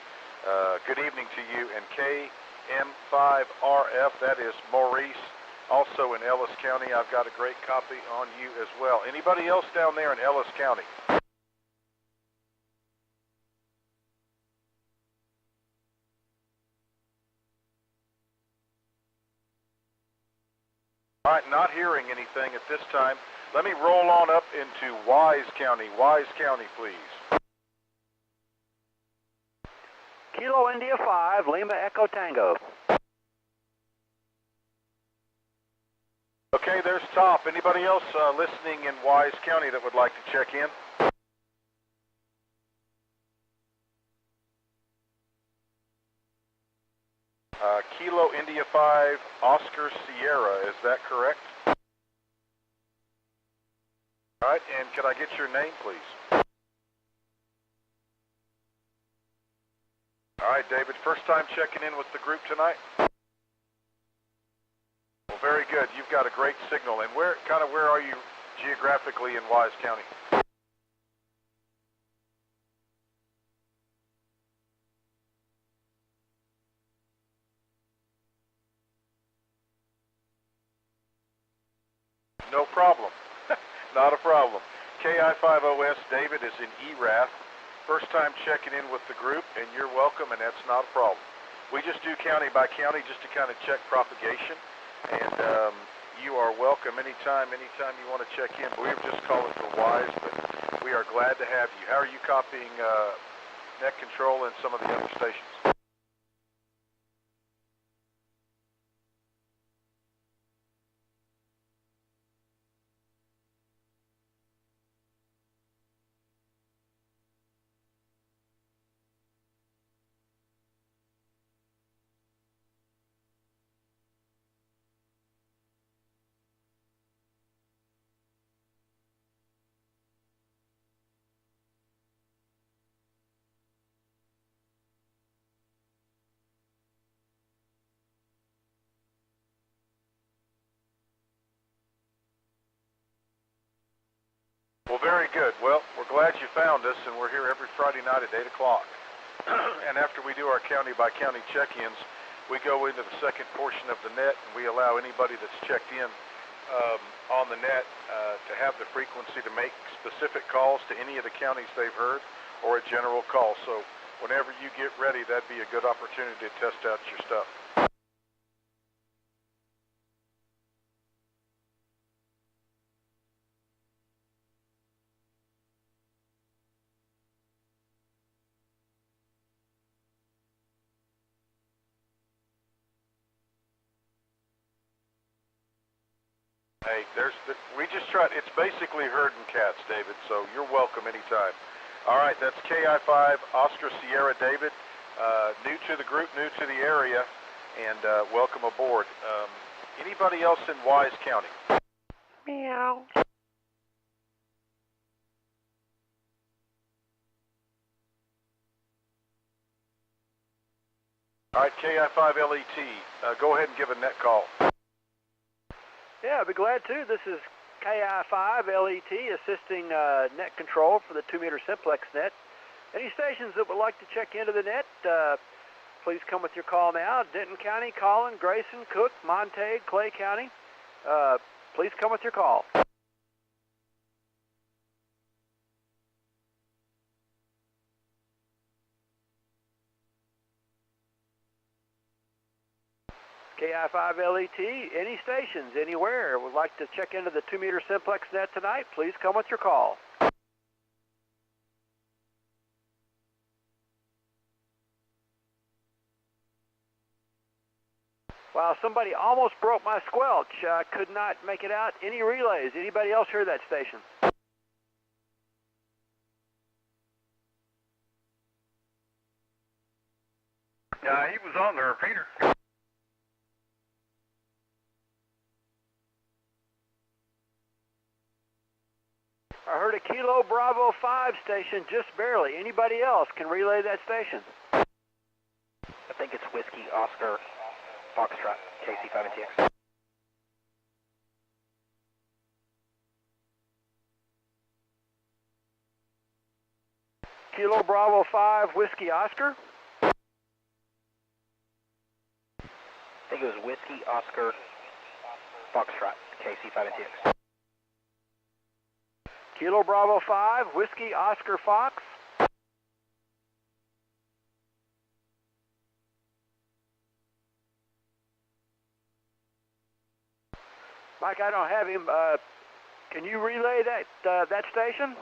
Speaker 9: Good evening to you. And KM5RF, that is Maurice, also in Ellis County. I've got a great copy on you as well. Anybody else down there in Ellis County? All right, not hearing anything at this time. Let me roll on up into Wise County. Wise County, please.
Speaker 16: Kilo India 5, Lima Echo Tango.
Speaker 9: Okay, there's Top. Anybody else listening in Wise County that would like to check in? Kilo India 5, Oscar Sierra, is that correct? All right, and could I get your name, please? All right, David, first time checking in with the group tonight? Well, very good. You've got a great signal. And where are you geographically in Wise County? No problem. Not a problem. KI5OS, David is in ERAF. First time checking in with the group, and you're welcome, and that's not a problem. We just do county by county just to kind of check propagation, and you are welcome anytime you want to check in. But we were just calling for Wise, but we are glad to have you. How are you copying net control and some of the other stations. Well, very good. Well, we're glad you found us, and we're here every Friday night at 8 o'clock. And after we do our county-by-county check-ins, we go into the second portion of the net, and we allow anybody that's checked in on the net to have the frequency to make specific calls to any of the counties they've heard, or a general call. So whenever you get ready, that'd be a good opportunity to test out your stuff. Hey, we just tried, it's basically herding cats, David, so you're welcome anytime. All right, that's KI5, Oscar Sierra David, new to the group, new to the area, and welcome aboard. Anybody else in Wise County?
Speaker 17: Meow.
Speaker 9: All right, KI5LET, go ahead and give a net call.
Speaker 16: Yeah, I'd be glad to. This is KI5LET assisting net control for the 2-meter Simplex net. Any stations that would like to check into the net, please come with your call now. Denton County, Collin, Grayson, Cook, Montague, Clay County. Please come with your call. KI5LET, any stations, anywhere, would like to check into the 2-meter Simplex net tonight, please come with your call. Wow, somebody almost broke my squelch. I could not make it out. Any relays? Anybody else hear that station?
Speaker 10: Yeah, he was on there, Peter.
Speaker 16: I heard a Kilo Bravo 5 station just barely. Anybody else can relay that station?
Speaker 2: I think it's Whiskey Oscar Foxtrot KC5NTX.
Speaker 16: Kilo Bravo 5 Whiskey Oscar?
Speaker 2: I think it was Whiskey Oscar Foxtrot KC5NTX.
Speaker 16: Kilo Bravo 5 Whiskey Oscar Fox? Mike, I don't have him. Can you relay that station?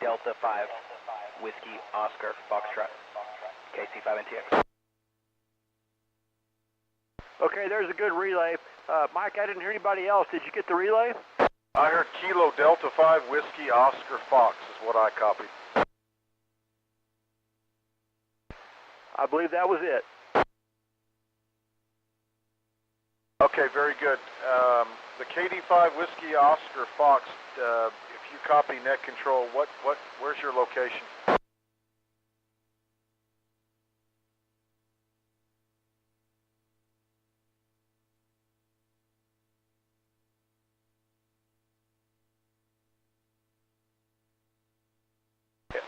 Speaker 2: Delta 5 Whiskey Oscar Foxtrot KC5NTX.
Speaker 16: Okay, there's a good relay. Mike, I didn't hear anybody else. Did you get the relay?
Speaker 9: I heard Kilo Delta 5 Whiskey Oscar Fox is what I copied.
Speaker 16: I believe that was it.
Speaker 9: Okay, very good. The KD5 Whiskey Oscar Fox, if you copy net control, where's your location?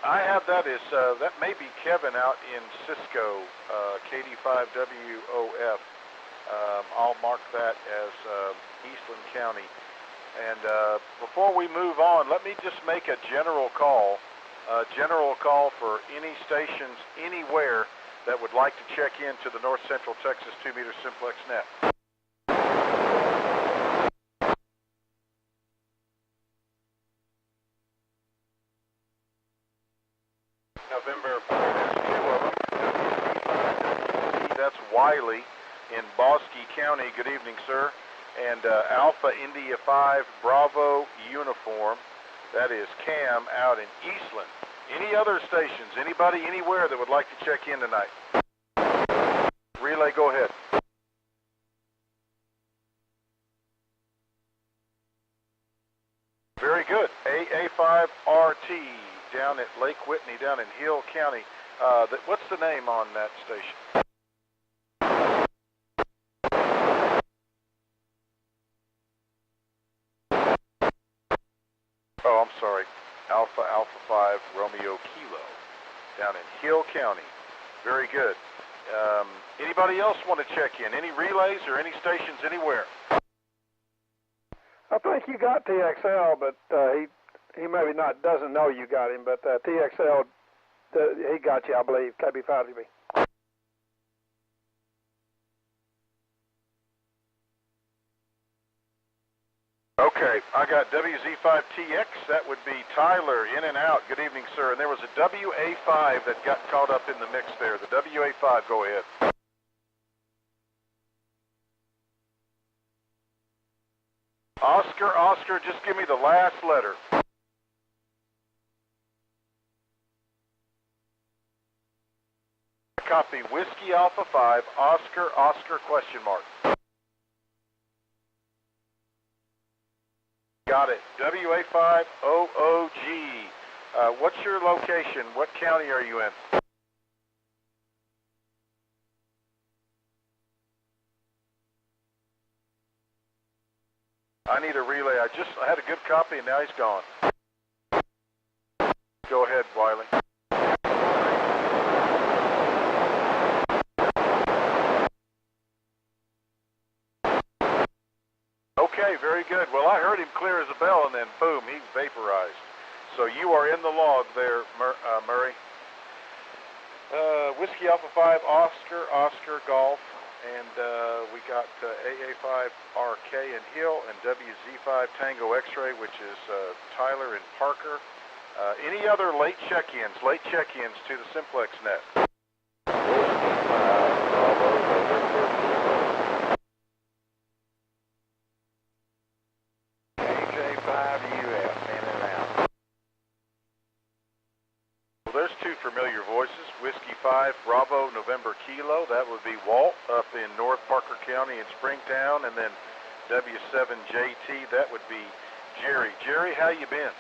Speaker 9: I have that as, that may be Kevin out in Cisco, KD5WOF. I'll mark that as Eastland County. And before we move on, let me just make a general call for any stations anywhere that would like to check into the North Central Texas 2-meter Simplex net.
Speaker 13: November 5, there's 2 of them.
Speaker 9: That's Wiley in Bosque County. Good evening, sir. And Alpha India 5 Bravo Uniform. That is Cam out in Eastland. Any other stations, anybody anywhere that would like to check in tonight? Relay, go ahead. Very good. AA5RT down at Lake Whitney, down in Hill County. What's the name on that station? Oh, I'm sorry. Alpha 5 Romeo Kilo down in Hill County. Very good. Anybody else want to check in? Any relays or any stations anywhere?
Speaker 8: I think you got TXL, but he maybe doesn't know you got him, but TXL, he got you, I believe, KB5DB.
Speaker 9: Okay, I got WZ5TX. That would be Tyler, in and out. Good evening, sir. And there was a WA5 that got caught up in the mix there. The WA5, go ahead. Oscar, just give me the last letter. Copy, Whiskey Alpha 5, Oscar, question mark. Got it. WA5OOG. What's your location? What county are you in? I need a relay. I had a good copy and now he's gone. Go ahead, Wiley. Okay, very good. Well, I heard him clear as a bell, and then boom, he vaporized. So you are in the log there, Murray. Whiskey Alpha 5, Oscar Golf, and we got AA5RK in Hill, and WZ5 Tango X-Ray, which is Tyler and Parker. Any other late check-ins to the Simplex net? Well, there's two familiar voices. Whiskey 5 Bravo November Kilo. That would be Walt up in North Parker County in Springtown, and then W7JT. That would be Jerry. Jerry, how you been?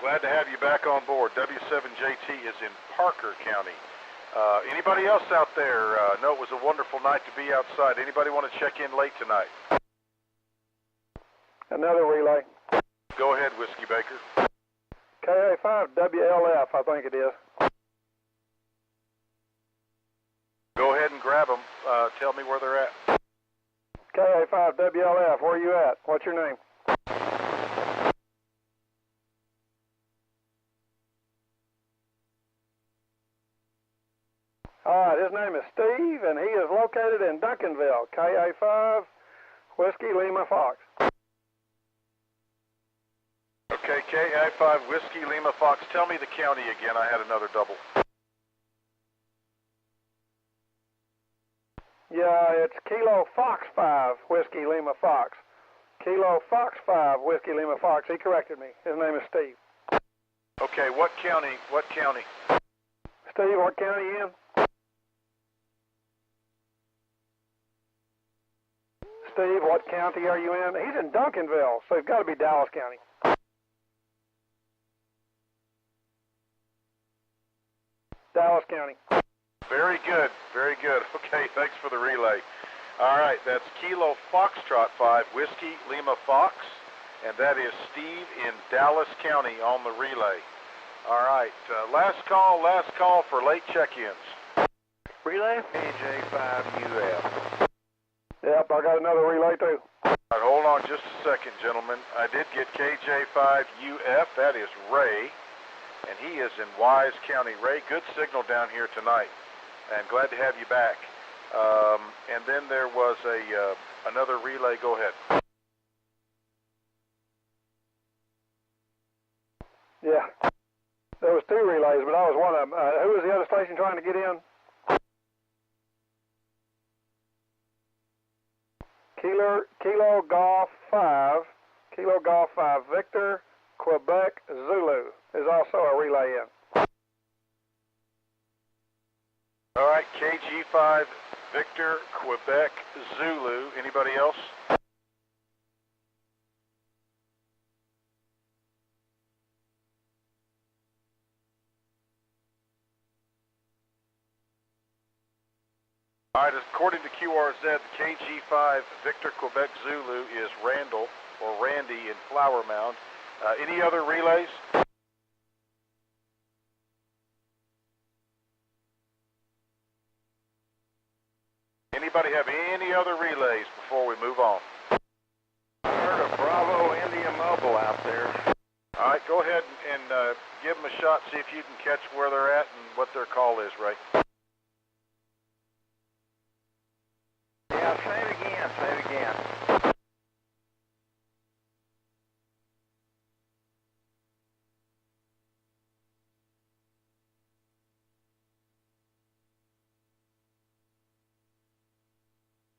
Speaker 9: Glad to have you back on board. W7JT is in Parker County. Anybody else out there? No, it was a wonderful night to be outside. Anybody want to check in late tonight?
Speaker 8: Another relay.
Speaker 9: Go ahead, Whiskey Baker.
Speaker 8: KA5WLF, I think it is.
Speaker 9: Go ahead and grab them. Tell me where they're at.
Speaker 8: KA5WLF, where are you at? What's your name? All right, his name is Steve, and he is located in Duncanville, KA5 Whiskey Lima Fox.
Speaker 9: Okay, KA5 Whiskey Lima Fox. Tell me the county again. I had another double.
Speaker 8: Yeah, it's Kilo Fox 5 Whiskey Lima Fox. Kilo Fox 5 Whiskey Lima Fox. He corrected me. His name is Steve.
Speaker 9: Okay, what county?
Speaker 8: Steve, what county you in? Steve, what county are you in? He's in Duncanville, so it's got to be Dallas County. Dallas County.
Speaker 9: Very good, very good. Okay, thanks for the relay. All right, that's Kilo Foxtrot 5 Whiskey Lima Fox, and that is Steve in Dallas County on the relay. All right, last call for late check-ins.
Speaker 16: Relay?
Speaker 11: KJ5UF.
Speaker 8: Yep, I got another relay too.
Speaker 9: All right, hold on just a second, gentlemen. I did get KJ5UF. That is Ray, and he is in Wise County. Ray, good signal down here tonight, and glad to have you back. And then there was another relay. Go ahead.
Speaker 8: trying to get in? Kilo Golf 5, Victor, Quebec, Zulu is also a relay in.
Speaker 9: All right, KG5, Victor, Quebec, Zulu. Anybody else? All right, according to QRZ, the KG5 Victor Quebec Zulu is Randall or Randy in Flower Mound. Any other relays? Anybody have any other relays before we move on?
Speaker 10: I heard a Bravo India Mobile out there.
Speaker 9: All right, go ahead and give them a shot, see if you can catch where they're at and what their call is, Ray.
Speaker 10: Yeah, say it again, say it again.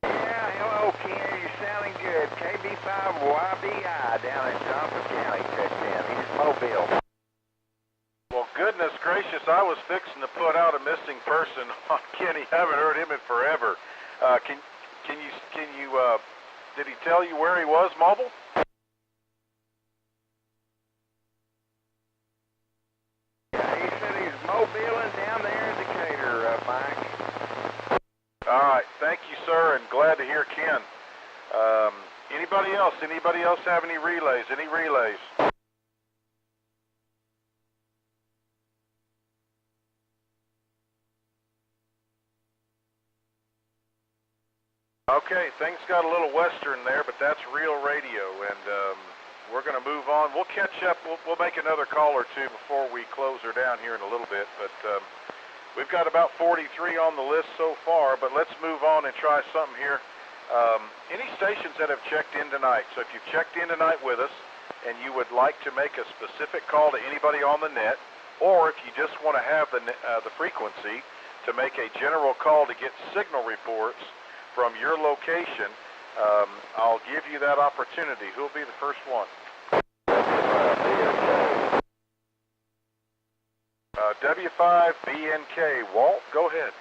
Speaker 10: Yeah, hello, Ken, you're sounding good. KB5YBI down in Johnson County, touchdown. Here's Mobile.
Speaker 9: Well, goodness gracious, I was fixing to put out a missing person on Kenny. Haven't heard him in forever. Did he tell you where he was, Mobile?
Speaker 10: Yeah, he said he's mobiling down there in Decatur, Mike.
Speaker 9: All right, thank you, sir, and glad to hear Ken. Anybody else? Anybody else have any relays? Any relays? Okay, things got a little western there, but that's real radio, and we're going to move on. We'll catch up. We'll make another call or two before we close her down here in a little bit, but we've got about 43 on the list so far, but let's move on and try something here. Any stations that have checked in tonight, so if you've checked in tonight with us and you would like to make a specific call to anybody on the net, or if you just want to have the frequency to make a general call to get signal reports from your location, I'll give you that opportunity. Who'll be the first one? W5BNK. Walt, go ahead.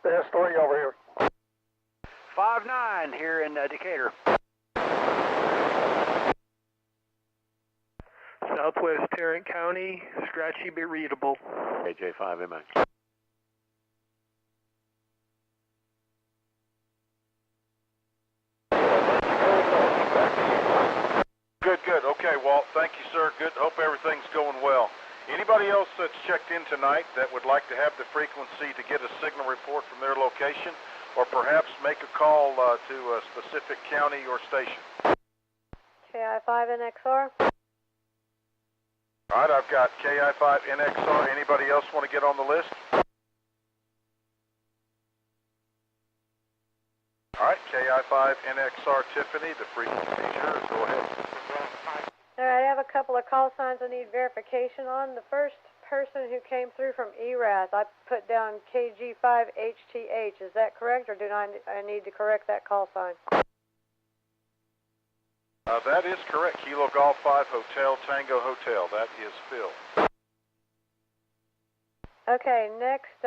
Speaker 8: There's 3 over here.
Speaker 16: 5-9 here in Decatur.
Speaker 7: Southwest Tarrant County, scratchy but readable.
Speaker 14: KJ5MX.
Speaker 9: Good. Okay, Walt. Thank you, sir. Good. Hope everything's going well. Anybody else that's checked in tonight that would like to have the frequency to get a signal report from their location, or perhaps make a call to a specific county or station?
Speaker 6: KI5NXR.
Speaker 9: All right, I've got KI5NXR. Anybody else want to get on the list? All right, KI5NXR Tiffany, the frequency is yours. Go ahead.
Speaker 6: All right, I have a couple of call signs I need verification on. The first person who came through from ERAS, I put down KG5HTH. Is that correct, or do I need to correct that call sign?
Speaker 9: That is correct. Kilo Golf 5 Hotel Tango Hotel. That is Phil.
Speaker 6: Okay, next,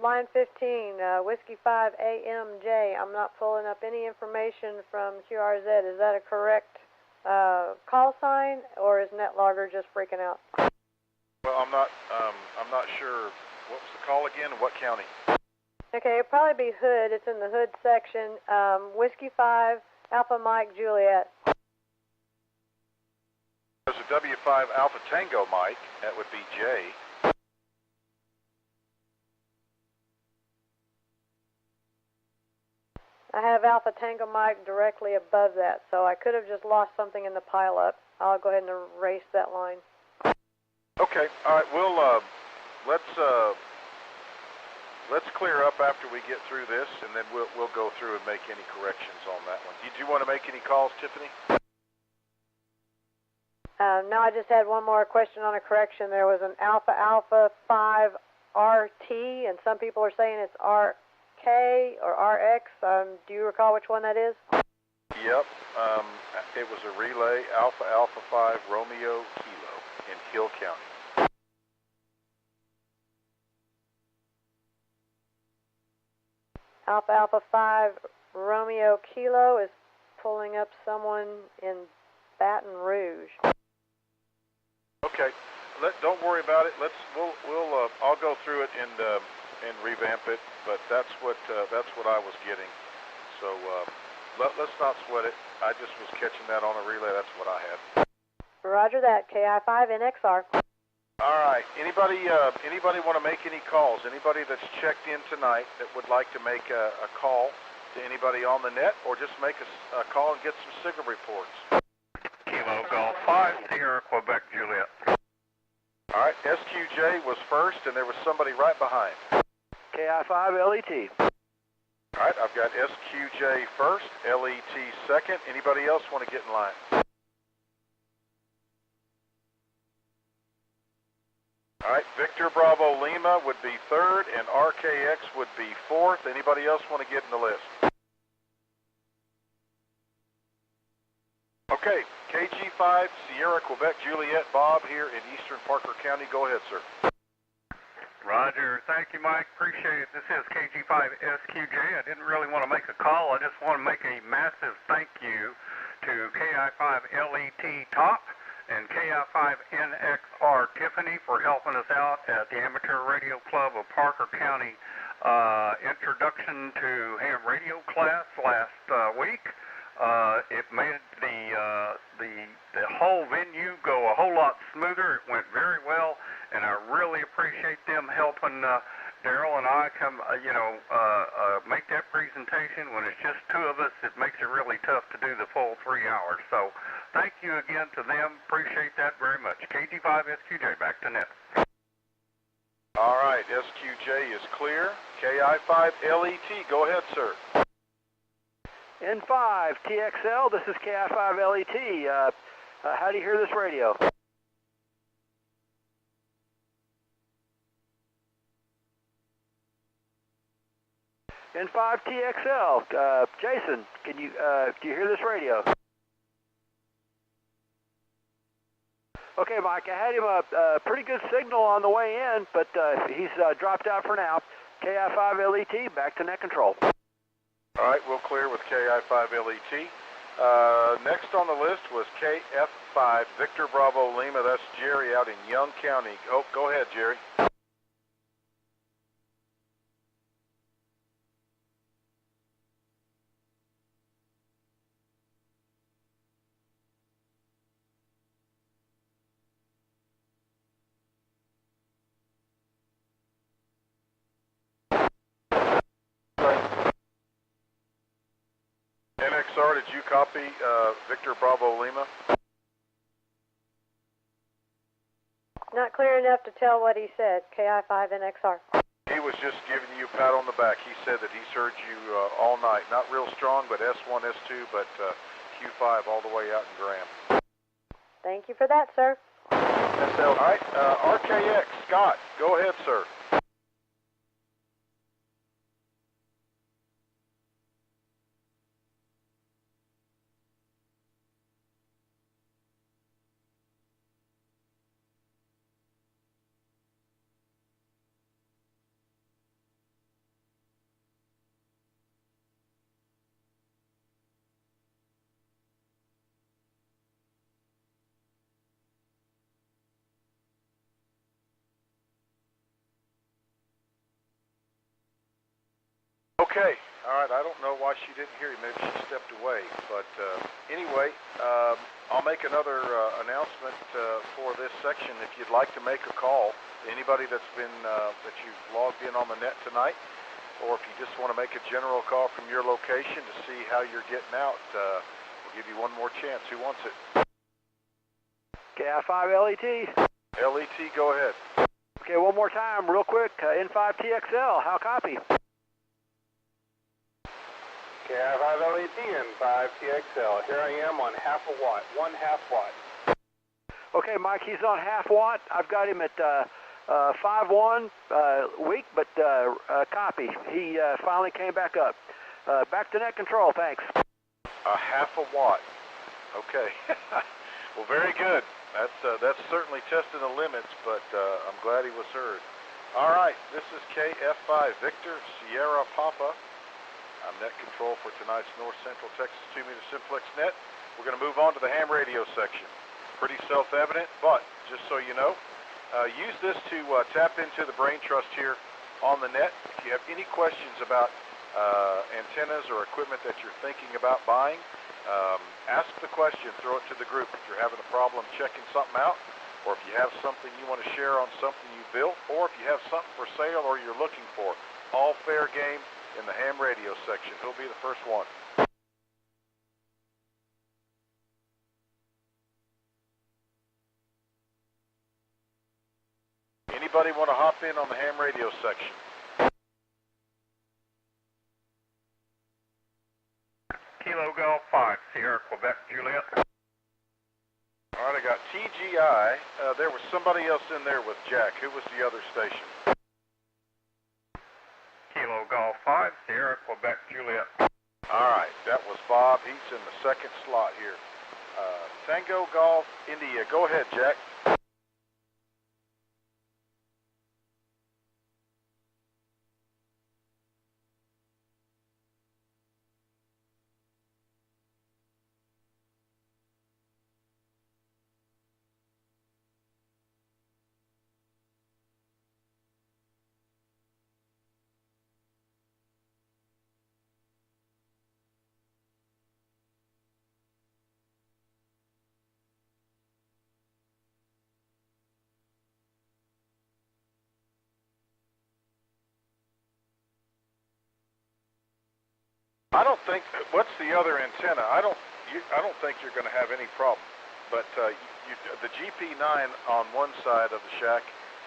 Speaker 6: line 15, Whiskey 5 AMJ. I'm not pulling up any information from QRZ. Is that a correct call sign, or is NetLogger just freaking out?
Speaker 9: Well, I'm not sure. What was the call again? What county?
Speaker 6: Okay, it'll probably be Hood. It's in the Hood section. Whiskey 5 Alpha Mike Juliet.
Speaker 9: There's a W5 Alpha Tango Mike. That would be J.
Speaker 6: I have Alpha Tango Mike directly above that, so I could have just lost something in the pileup. I'll go ahead and erase that line.
Speaker 9: Okay, all right, we'll, let's let's clear up after we get through this, and then we'll go through and make any corrections on that one. Did you want to make any calls, Tiffany?
Speaker 6: No, I just had one more question on a correction. There was an Alpha Alpha 5 RT, and some people are saying it's RK or RX. Do you recall which one that is?
Speaker 9: Yep. It was a relay Alpha Alpha 5 Romeo Kilo in Hill County.
Speaker 6: Alpha Alpha 5 Romeo Kilo is pulling up someone in Baton Rouge.
Speaker 9: Okay. Don't worry about it. I'll go through it and revamp it. But that's what I was getting. So let's not sweat it. I just was catching that on a relay. That's what I had.
Speaker 6: Roger that. KI5NXR.
Speaker 9: All right. Anybody want to make any calls? Anybody that's checked in tonight that would like to make a call to anybody on the net, or just make a call and get some signal reports?
Speaker 13: Kilo Golf 5, Sierra, Quebec, Juliet.
Speaker 9: All right. SQJ was first, and there was somebody right behind.
Speaker 16: KI5LET.
Speaker 9: All right. I've got SQJ first, LET second. Anybody else want to get in line? All right, Victor Bravo Lima would be third, and RKX would be fourth. Anybody else want to get in the list? Okay, KG5, Sierra, Quebec, Juliet, Bob here in Eastern Parker County. Go ahead, sir.
Speaker 13: Roger. Thank you, Mike. Appreciate it. This is KG5SQJ. I didn't really want to make a call. I just want to make a massive thank you to KI5LET Top and KI5NXR Tiffany for helping us out at the Amateur Radio Club of Parker County introduction to ham radio class last week. It made the whole venue go a whole lot smoother. It went very well, and I really appreciate them helping Daryl and I come, make that presentation. When it's just two of us, it makes it really tough to do the full 3 hours. So thank you again to them. Appreciate that very much. KG5SQJ, back to net.
Speaker 9: All right, SQJ is clear. KI5LET, go ahead, sir.
Speaker 16: N5 TXL, this is KI5LET. How do you hear this radio? N5 TXL, Jason, can you do you hear this radio? Okay, Mike, I had him a pretty good signal on the way in, but he's dropped out for now. KI5LET, back to net control.
Speaker 9: All right, we'll clear with KI5LET. Next on the list was KF5 Victor Bravo Lima. That's Jerry out in Young County. Oh, go ahead, Jerry. NXR, did you copy Victor Bravo Lima?
Speaker 6: Not clear enough to tell what he said. KI5NXR.
Speaker 9: He was just giving you a pat on the back. He said that he's heard you all night. Not real strong, but S1, S2, but Q5 all the way out in Graham.
Speaker 6: Thank you for that, sir.
Speaker 9: All right, RKX, Scott, go ahead, sir. Okay, all right, I don't know why she didn't hear you. Maybe she stepped away. But anyway, I'll make another announcement for this section. If you'd like to make a call to anybody that's been, that you've logged in on the net tonight, or if you just want to make a general call from your location to see how you're getting out, we'll give you one more chance. Who wants it?
Speaker 16: KI5LET.
Speaker 9: LET, go ahead.
Speaker 16: Okay, one more time, real quick. N5TXL, how copy?
Speaker 13: KI5LET N5TXL. Here I am on half a watt, 1/2 watt.
Speaker 16: Okay, Mike, he's on 1/2 watt. I've got him at 5-1, weak, but copy. He finally came back up. Back to net control, thanks.
Speaker 9: 1/2 watt. Okay. Well, very good. That's certainly testing the limits, but I'm glad he was heard. All right, this is KF5 Victor Sierra Papa. I'm net control for tonight's North Central Texas 2-meter simplex net. We're going to move on to the ham radio section. Pretty self-evident, but just so you know, use this to tap into the brain trust here on the net. If you have any questions about antennas or equipment that you're thinking about buying, ask the question, throw it to the group. If you're having a problem checking something out, or if you have something you want to share on something you built, or if you have something for sale or you're looking for, all fair game in the ham radio section. He'll be the first one. Anybody want to hop in on the ham radio section?
Speaker 13: Kilo Golf 5, Sierra, Quebec, Juliet.
Speaker 9: All right, I got TGI. There was somebody else in there with Jack. Who was the other station?
Speaker 13: Kilo Golf 5, Sierra, Quebec, Juliet.
Speaker 9: All right, that was Bob. He's in the second slot here. Tango Golf, India. Go ahead, Jack. I don't think. What's the other antenna? I don't think you're going to have any problem. But the GP9 on one side of the shack,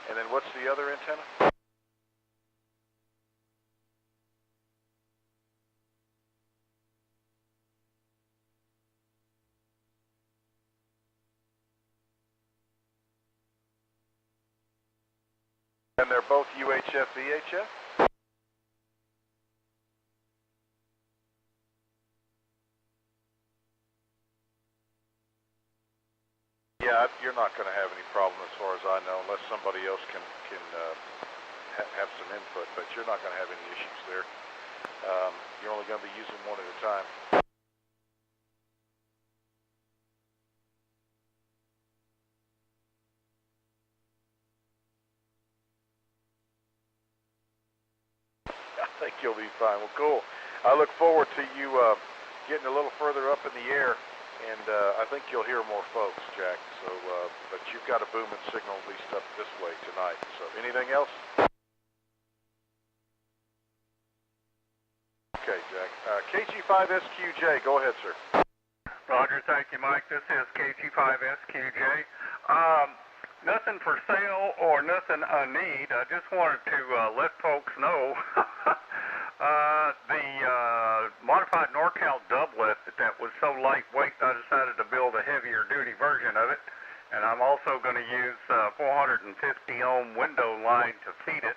Speaker 9: and then what's the other antenna? And they're both UHF VHF. Yeah, you're not going to have any problem as far as I know, unless somebody else can have some input, but you're not going to have any issues there. You're only going to be using one at a time. I think you'll be fine. Well, cool. I look forward to you getting a little further up in the air. And I think you'll hear more folks, Jack. So, but you've got a booming signal at least up this way tonight. So, anything else? Okay, Jack. KG5SQJ, go ahead, sir.
Speaker 13: Roger, thank you, Mike. This is KG5SQJ. Nothing for sale or nothing I need. I just wanted to let folks know the modified NorCal doublet that was so lightweight, I decided to build a heavier duty version of it. And I'm also going to use 450 ohm window line to feed it.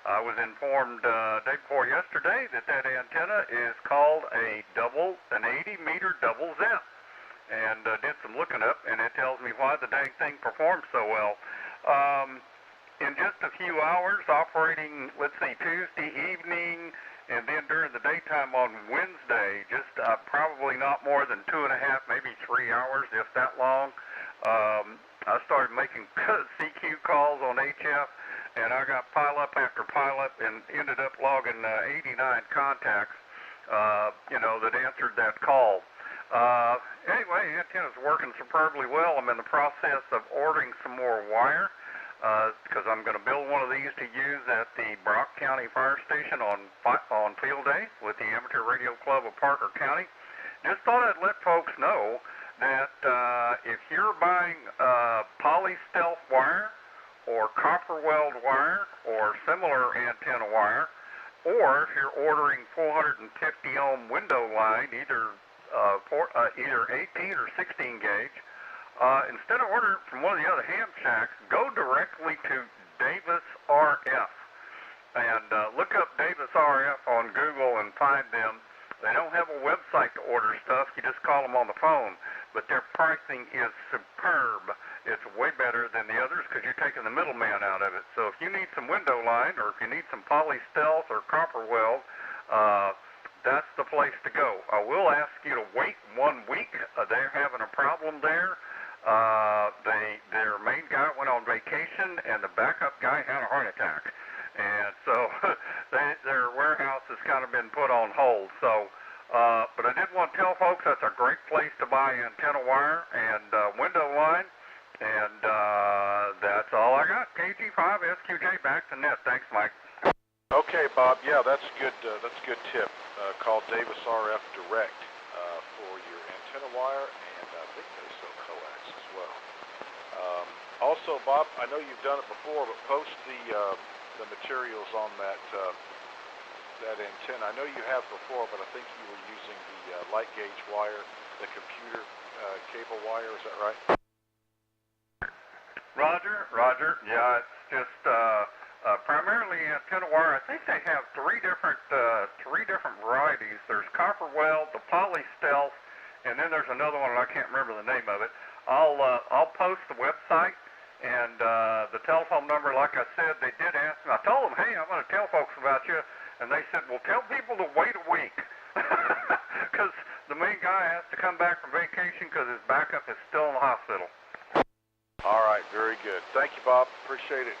Speaker 13: I was informed day before yesterday that antenna is called an 80-meter double ZEP. And did some looking up, and it tells me why the dang thing performs so well. In just a few hours, operating, let's see, Tuesday evening, and then during the daytime on Wednesday, just probably not more than 2.5, maybe 3 hours, if that long. I started making CQ calls on HF, and I got pileup after pileup, and ended up logging 89 contacts, that answered that call. Anyway, the antenna's working superbly well. I'm in the process of ordering some more wire, because I'm going to build one of these to use at the Brock County Fire Station on field day with the Amateur Radio Club of Parker County. Just thought I'd let folks know that if you're buying poly stealth wire or copper copper weld wire or similar antenna wire, or if you're ordering 450 ohm window line, either 18 or 16 gauge, instead of ordering from one of the other ham shacks, go directly to Davis RF and look up Davis RF on Google and find them. They don't have a website to order stuff. You just call them on the phone. But their pricing is superb. It's way better than the others because you're taking the middleman out of it. So if you need some window line or if you need some poly stealth or copper weld, that's the place to go. I will ask you to wait 1 week. They're having a problem there. Their main guy went on vacation and the backup guy had a heart attack. And so their warehouse has kind of been put on hold. So, but I did want to tell folks that's a great place to buy antenna wire and window line. And that's all I got. KG5 SQJ back to net. Thanks, Mike.
Speaker 9: Okay, Bob. Yeah, that's good. That's a good tip. Call Davis RF Direct for your antenna wire, and I think they sell coax as well. Also, Bob, I know you've done it before, but post the materials on that that antenna. I know you have before, but I think you were using the light gauge wire, the computer cable wire. Is that right?
Speaker 13: Roger. Yeah, it's just primarily antenna wire. I think they have three different varieties. There's copper weld, the poly stealth, and then there's another one, and I can't remember the name of it. I'll post the website and the telephone number. Like I said, they did ask me. I told them, hey, I'm going to tell folks about you, and they said, well, tell people to wait a week because the main guy has to come back from vacation because his backup is still in the hospital.
Speaker 9: All right, very good. Thank you, Bob. Appreciate it.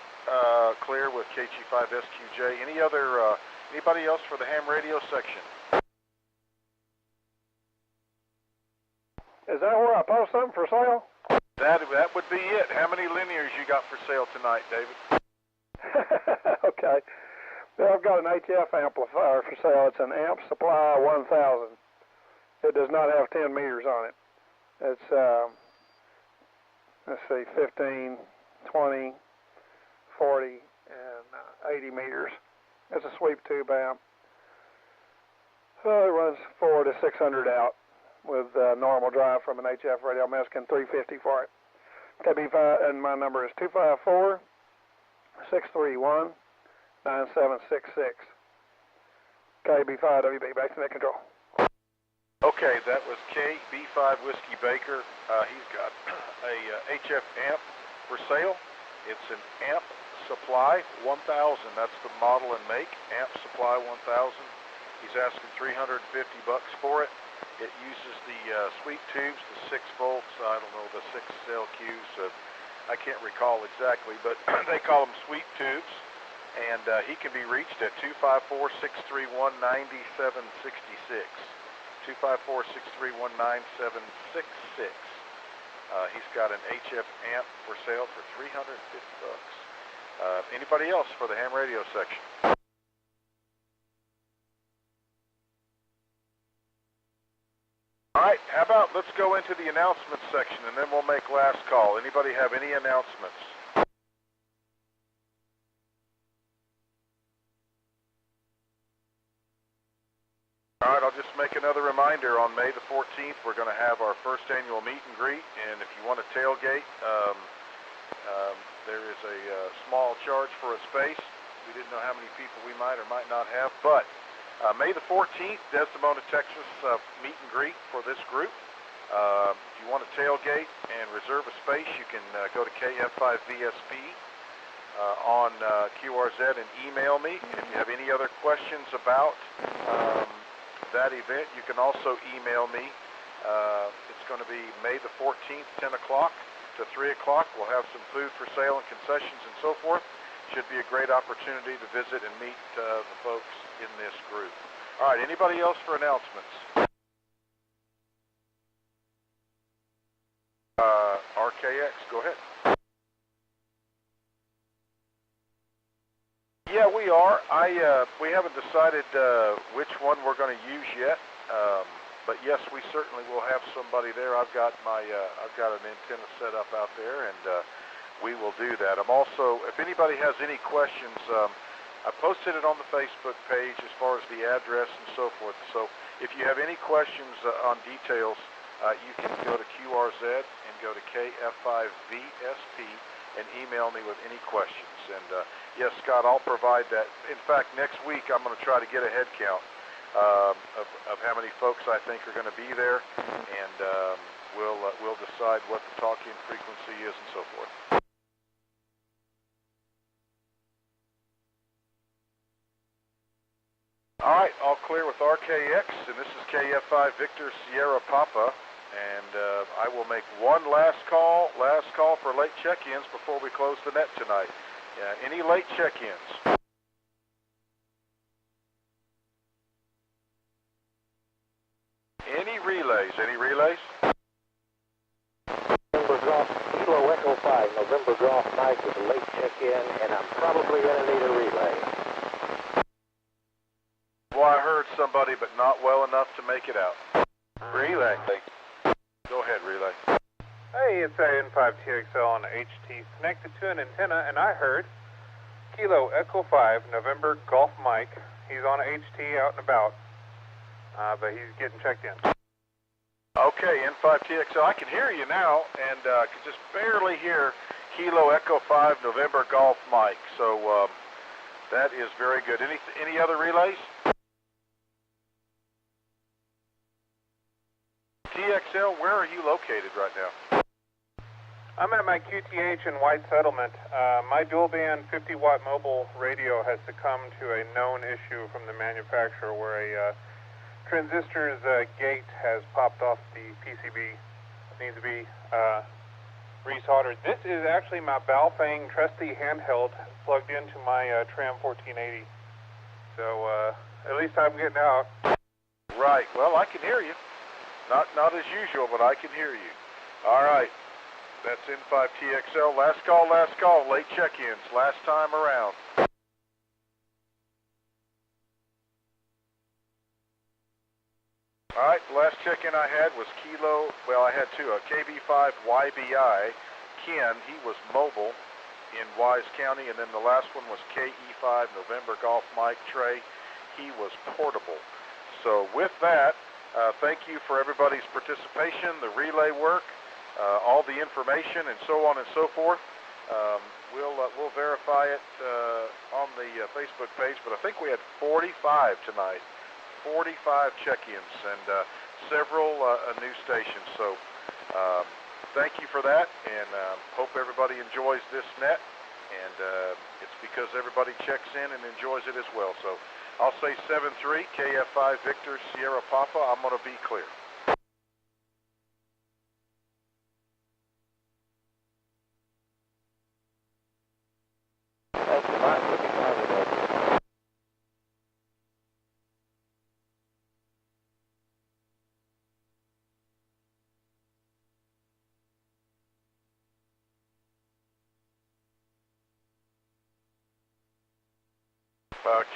Speaker 9: Clear with KG5SQJ. Anybody else for the ham radio section?
Speaker 8: Is that where I post something for sale?
Speaker 9: That would be it. How many linears you got for sale tonight, David?
Speaker 8: Okay. Well, I've got an HF amplifier for sale. It's an Amp Supply 1000. It does not have 10 meters on it. It's, let's see, 15, 20, 40, and 80 meters. It's a sweep tube amp. So it runs 400 to 600 out with normal drive from an HF radio. I'm asking $350 for it. KB5, and my number is 254-631-9766. KB5WB, back to net control.
Speaker 9: Okay, that was KB5 Whiskey Baker. He's got a HF amp for sale. It's an Amp Supply 1000. That's the model and make. Amp Supply 1000. He's asking $350 for it. It uses the sweep tubes, the 6 volts. I don't know, the 6 LQs. I can't recall exactly, but they call them sweep tubes. And he can be reached at 254-631-9766. 254-631-9766. He's got an HF amp for sale for $350. Anybody else for the ham radio section? All right, how about let's go into the announcements section and then we'll make last call. Anybody have any announcements? All right, I'll just make another reminder. On May the 14th, we're going to have our first annual meet and greet, and if you want to tailgate, there is a small charge for a space. We didn't know how many people we might or might not have, but May the 14th, Desdemona, Texas, meet and greet for this group. If you want to tailgate and reserve a space, you can go to KF5VSP on QRZ and email me. If you have any other questions about that event, you can also email me. It's going to be May the 14th, 10 o'clock to 3 o'clock. We'll have some food for sale and concessions and so forth. Should be a great opportunity to visit and meet the folks in this group. All right, anybody else for announcements? RKX, go ahead. Yeah, we are. We haven't decided which one we're going to use yet, but yes, we certainly will have somebody there. I've got an antenna set up out there, and we will do that. I'm also, if anybody has any questions, I posted it on the Facebook page as far as the address and so forth. So if you have any questions on details, you can go to QRZ and go to KF5VSP and email me with any questions. And yes, Scott, I'll provide that. In fact, next week I'm going to try to get a head count of how many folks I think are going to be there, and we'll decide what the talk-in frequency is and so forth. All right, all clear with RKX, and this is KF5 Victor Sierra Papa, and I will make one last call for late check-ins before we close the net tonight. Any late check-ins? Any relays?
Speaker 18: November Golf, Kilo Echo 5, November Golf Mike with a late check-in, and I'm probably going to need a relay.
Speaker 9: Well, I heard somebody, but not well enough to make it out.
Speaker 19: Relay.
Speaker 9: Go ahead, relay.
Speaker 19: Hey, it's N5TXL on HT connected to an antenna, and I heard Kilo Echo 5, November Golf Mike. He's on HT out and about, but he's getting checked in.
Speaker 9: Okay, N5TXL, I can hear you now, and I can just barely hear Kilo Echo 5, November Golf Mike. So that is very good. Any other relays? TXL, where are you located right now?
Speaker 19: I'm at my QTH in White Settlement. My dual-band 50-watt mobile radio has succumbed to a known issue from the manufacturer where a transistor's gate has popped off the PCB. It needs to be resoldered. This is actually my Baofeng trusty handheld plugged into my Tram 1480. So at least I'm getting out.
Speaker 9: Right. Well, I can hear you. Not as usual, but I can hear you. All right. That's N5TXL. Last call. Late check-ins. Last time around. All right. The last check-in I had was I had two. A KB5YBI. Ken, he was mobile in Wise County. And then the last one was KE5 November Golf Mike Trey. He was portable. So with that, thank you for everybody's participation, the relay work, all the information, and so on and so forth. We'll verify it on the Facebook page, but I think we had 45 tonight, 45 check-ins, and several new stations. So thank you for that, and hope everybody enjoys this net, and it's because everybody checks in and enjoys it as well. So I'll say 7-3, KF5 Victor Sierra Papa. I'm going to be clear.
Speaker 18: Thank you, Mike. We'll be fine with that.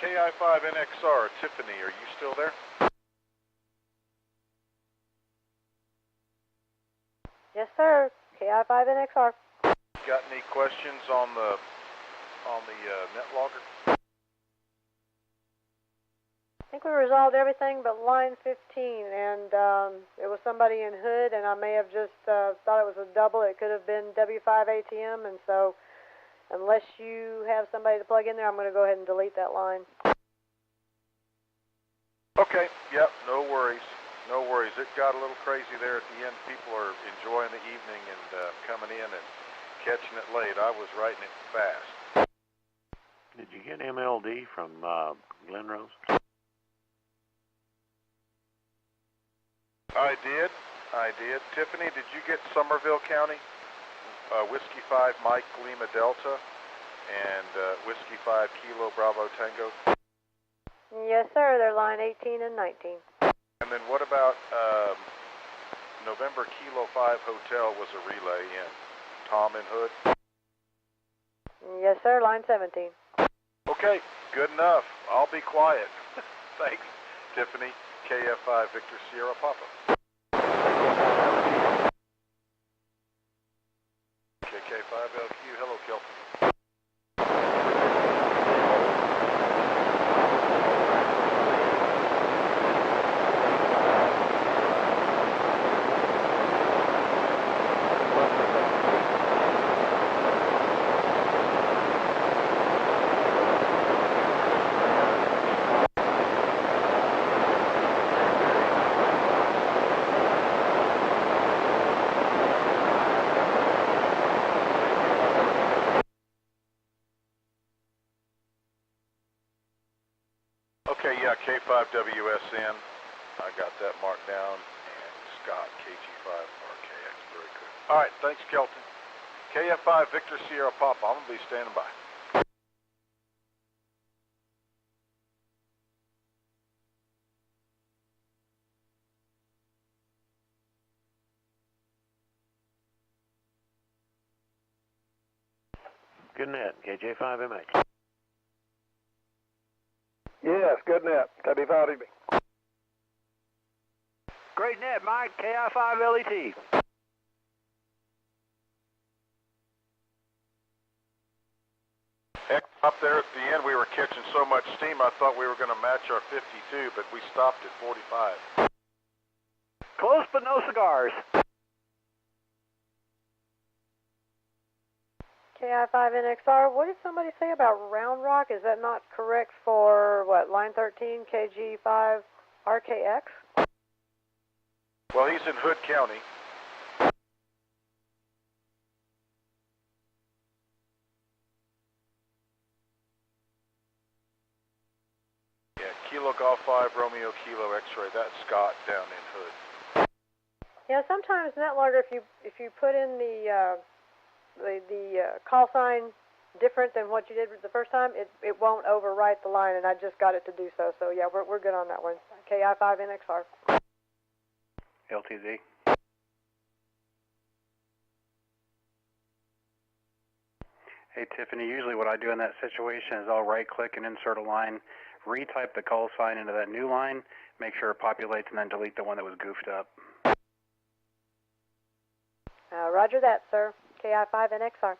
Speaker 9: KI5NXR, Tiffany, are you still there?
Speaker 6: Yes, sir. KI5NXR.
Speaker 9: Got any questions on the net logger?
Speaker 6: I think we resolved everything but line 15, and it was somebody in Hood, and I may have just thought it was a double. It could have been W5ATM, and so unless you have somebody to plug in there, I'm going to go ahead and delete that line.
Speaker 9: Okay, yep, no worries. It got a little crazy there at the end. People are enjoying the evening and coming in and catching it late. I was writing it fast.
Speaker 14: Did you get MLD from Glen Rose?
Speaker 9: I did. Tiffany, did you get Somerville County? Whiskey 5 Mike Lima Delta and Whiskey 5 Kilo Bravo Tango?
Speaker 6: Yes, sir. They're line 18 and 19.
Speaker 9: And then what about November Kilo 5 Hotel was a relay in Tom and Hood?
Speaker 6: Yes, sir. Line 17.
Speaker 9: Okay, good enough. I'll be quiet. Thanks, Tiffany. KF5 Victor Sierra Papa. K5LQ. Hello, Kelton. Okay, yeah, K5WSN. I got that marked down. And Scott, KG5RKX. Very good. All right, thanks, Kelton. KF5 Victor Sierra Papa. I'm going to be standing by.
Speaker 14: Good net, KJ5MX.
Speaker 8: Yes, good net, KB5DB.
Speaker 16: Great net, Mike, KI5LET.
Speaker 9: Heck, up there at the end, we were catching so much steam, I thought we were going to match our 52, but we stopped at 45.
Speaker 16: Close but no cigars.
Speaker 6: KI5NXR, what did somebody say about Round Rock? Is that not correct for, what, line 13, KG5RKX?
Speaker 9: Well, he's in Hood County. Yeah, Kilo Golf 5, Romeo Kilo X-Ray. That's Scott down in Hood.
Speaker 6: Yeah, sometimes NetLogger, if you put in the call sign different than what you did the first time, it won't overwrite the line, and I just got it to do so. So yeah, we're good on that one. KI5NXR.
Speaker 3: LTZ. Hey Tiffany, usually what I do in that situation is I'll right click and insert a line, retype the call sign into that new line, make sure it populates, and then delete the one that was goofed up.
Speaker 6: Roger that, sir. KI5NXR.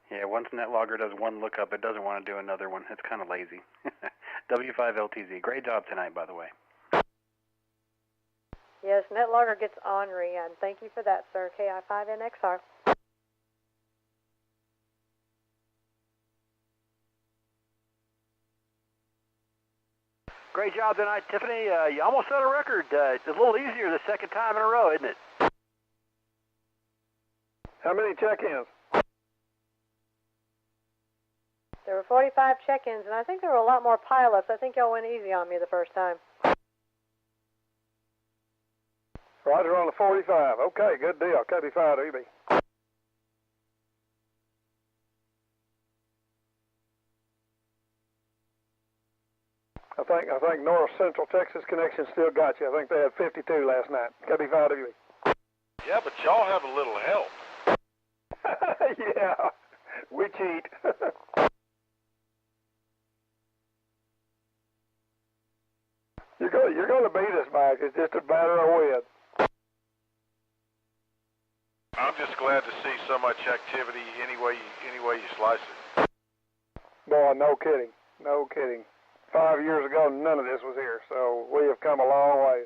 Speaker 3: Yeah, once NetLogger does one lookup, it doesn't want to do another one. It's kind of lazy. W5LTZ. Great job tonight, by the way.
Speaker 6: Yes, NetLogger gets ornery, and thank you for that, sir. KI5NXR.
Speaker 16: Great job tonight, Tiffany. You almost set a record. It's a little easier the second time in a row, isn't it?
Speaker 8: How many check-ins?
Speaker 6: There were 45 check-ins, and I think there were a lot more pileups. I think y'all went easy on me the first time.
Speaker 8: Roger on the 45. Okay, good deal. KB5DB. I think North Central Texas Connection still got you. I think they had 52 last night. KB5DB.
Speaker 9: Yeah, but y'all have a little help.
Speaker 8: Yeah, we cheat. You're going to beat us, Mike. It's just a matter of when.
Speaker 9: I'm just glad to see so much activity any way you slice it.
Speaker 8: Boy, no kidding. No kidding. 5 years ago, none of this was here, so we have come a long way.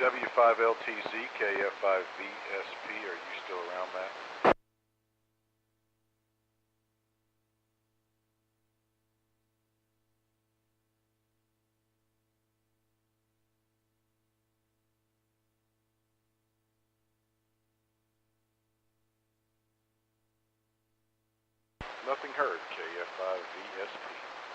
Speaker 9: W5LTZ, KF5VSP, are you still around, Matt? Nothing heard, KF5VSP.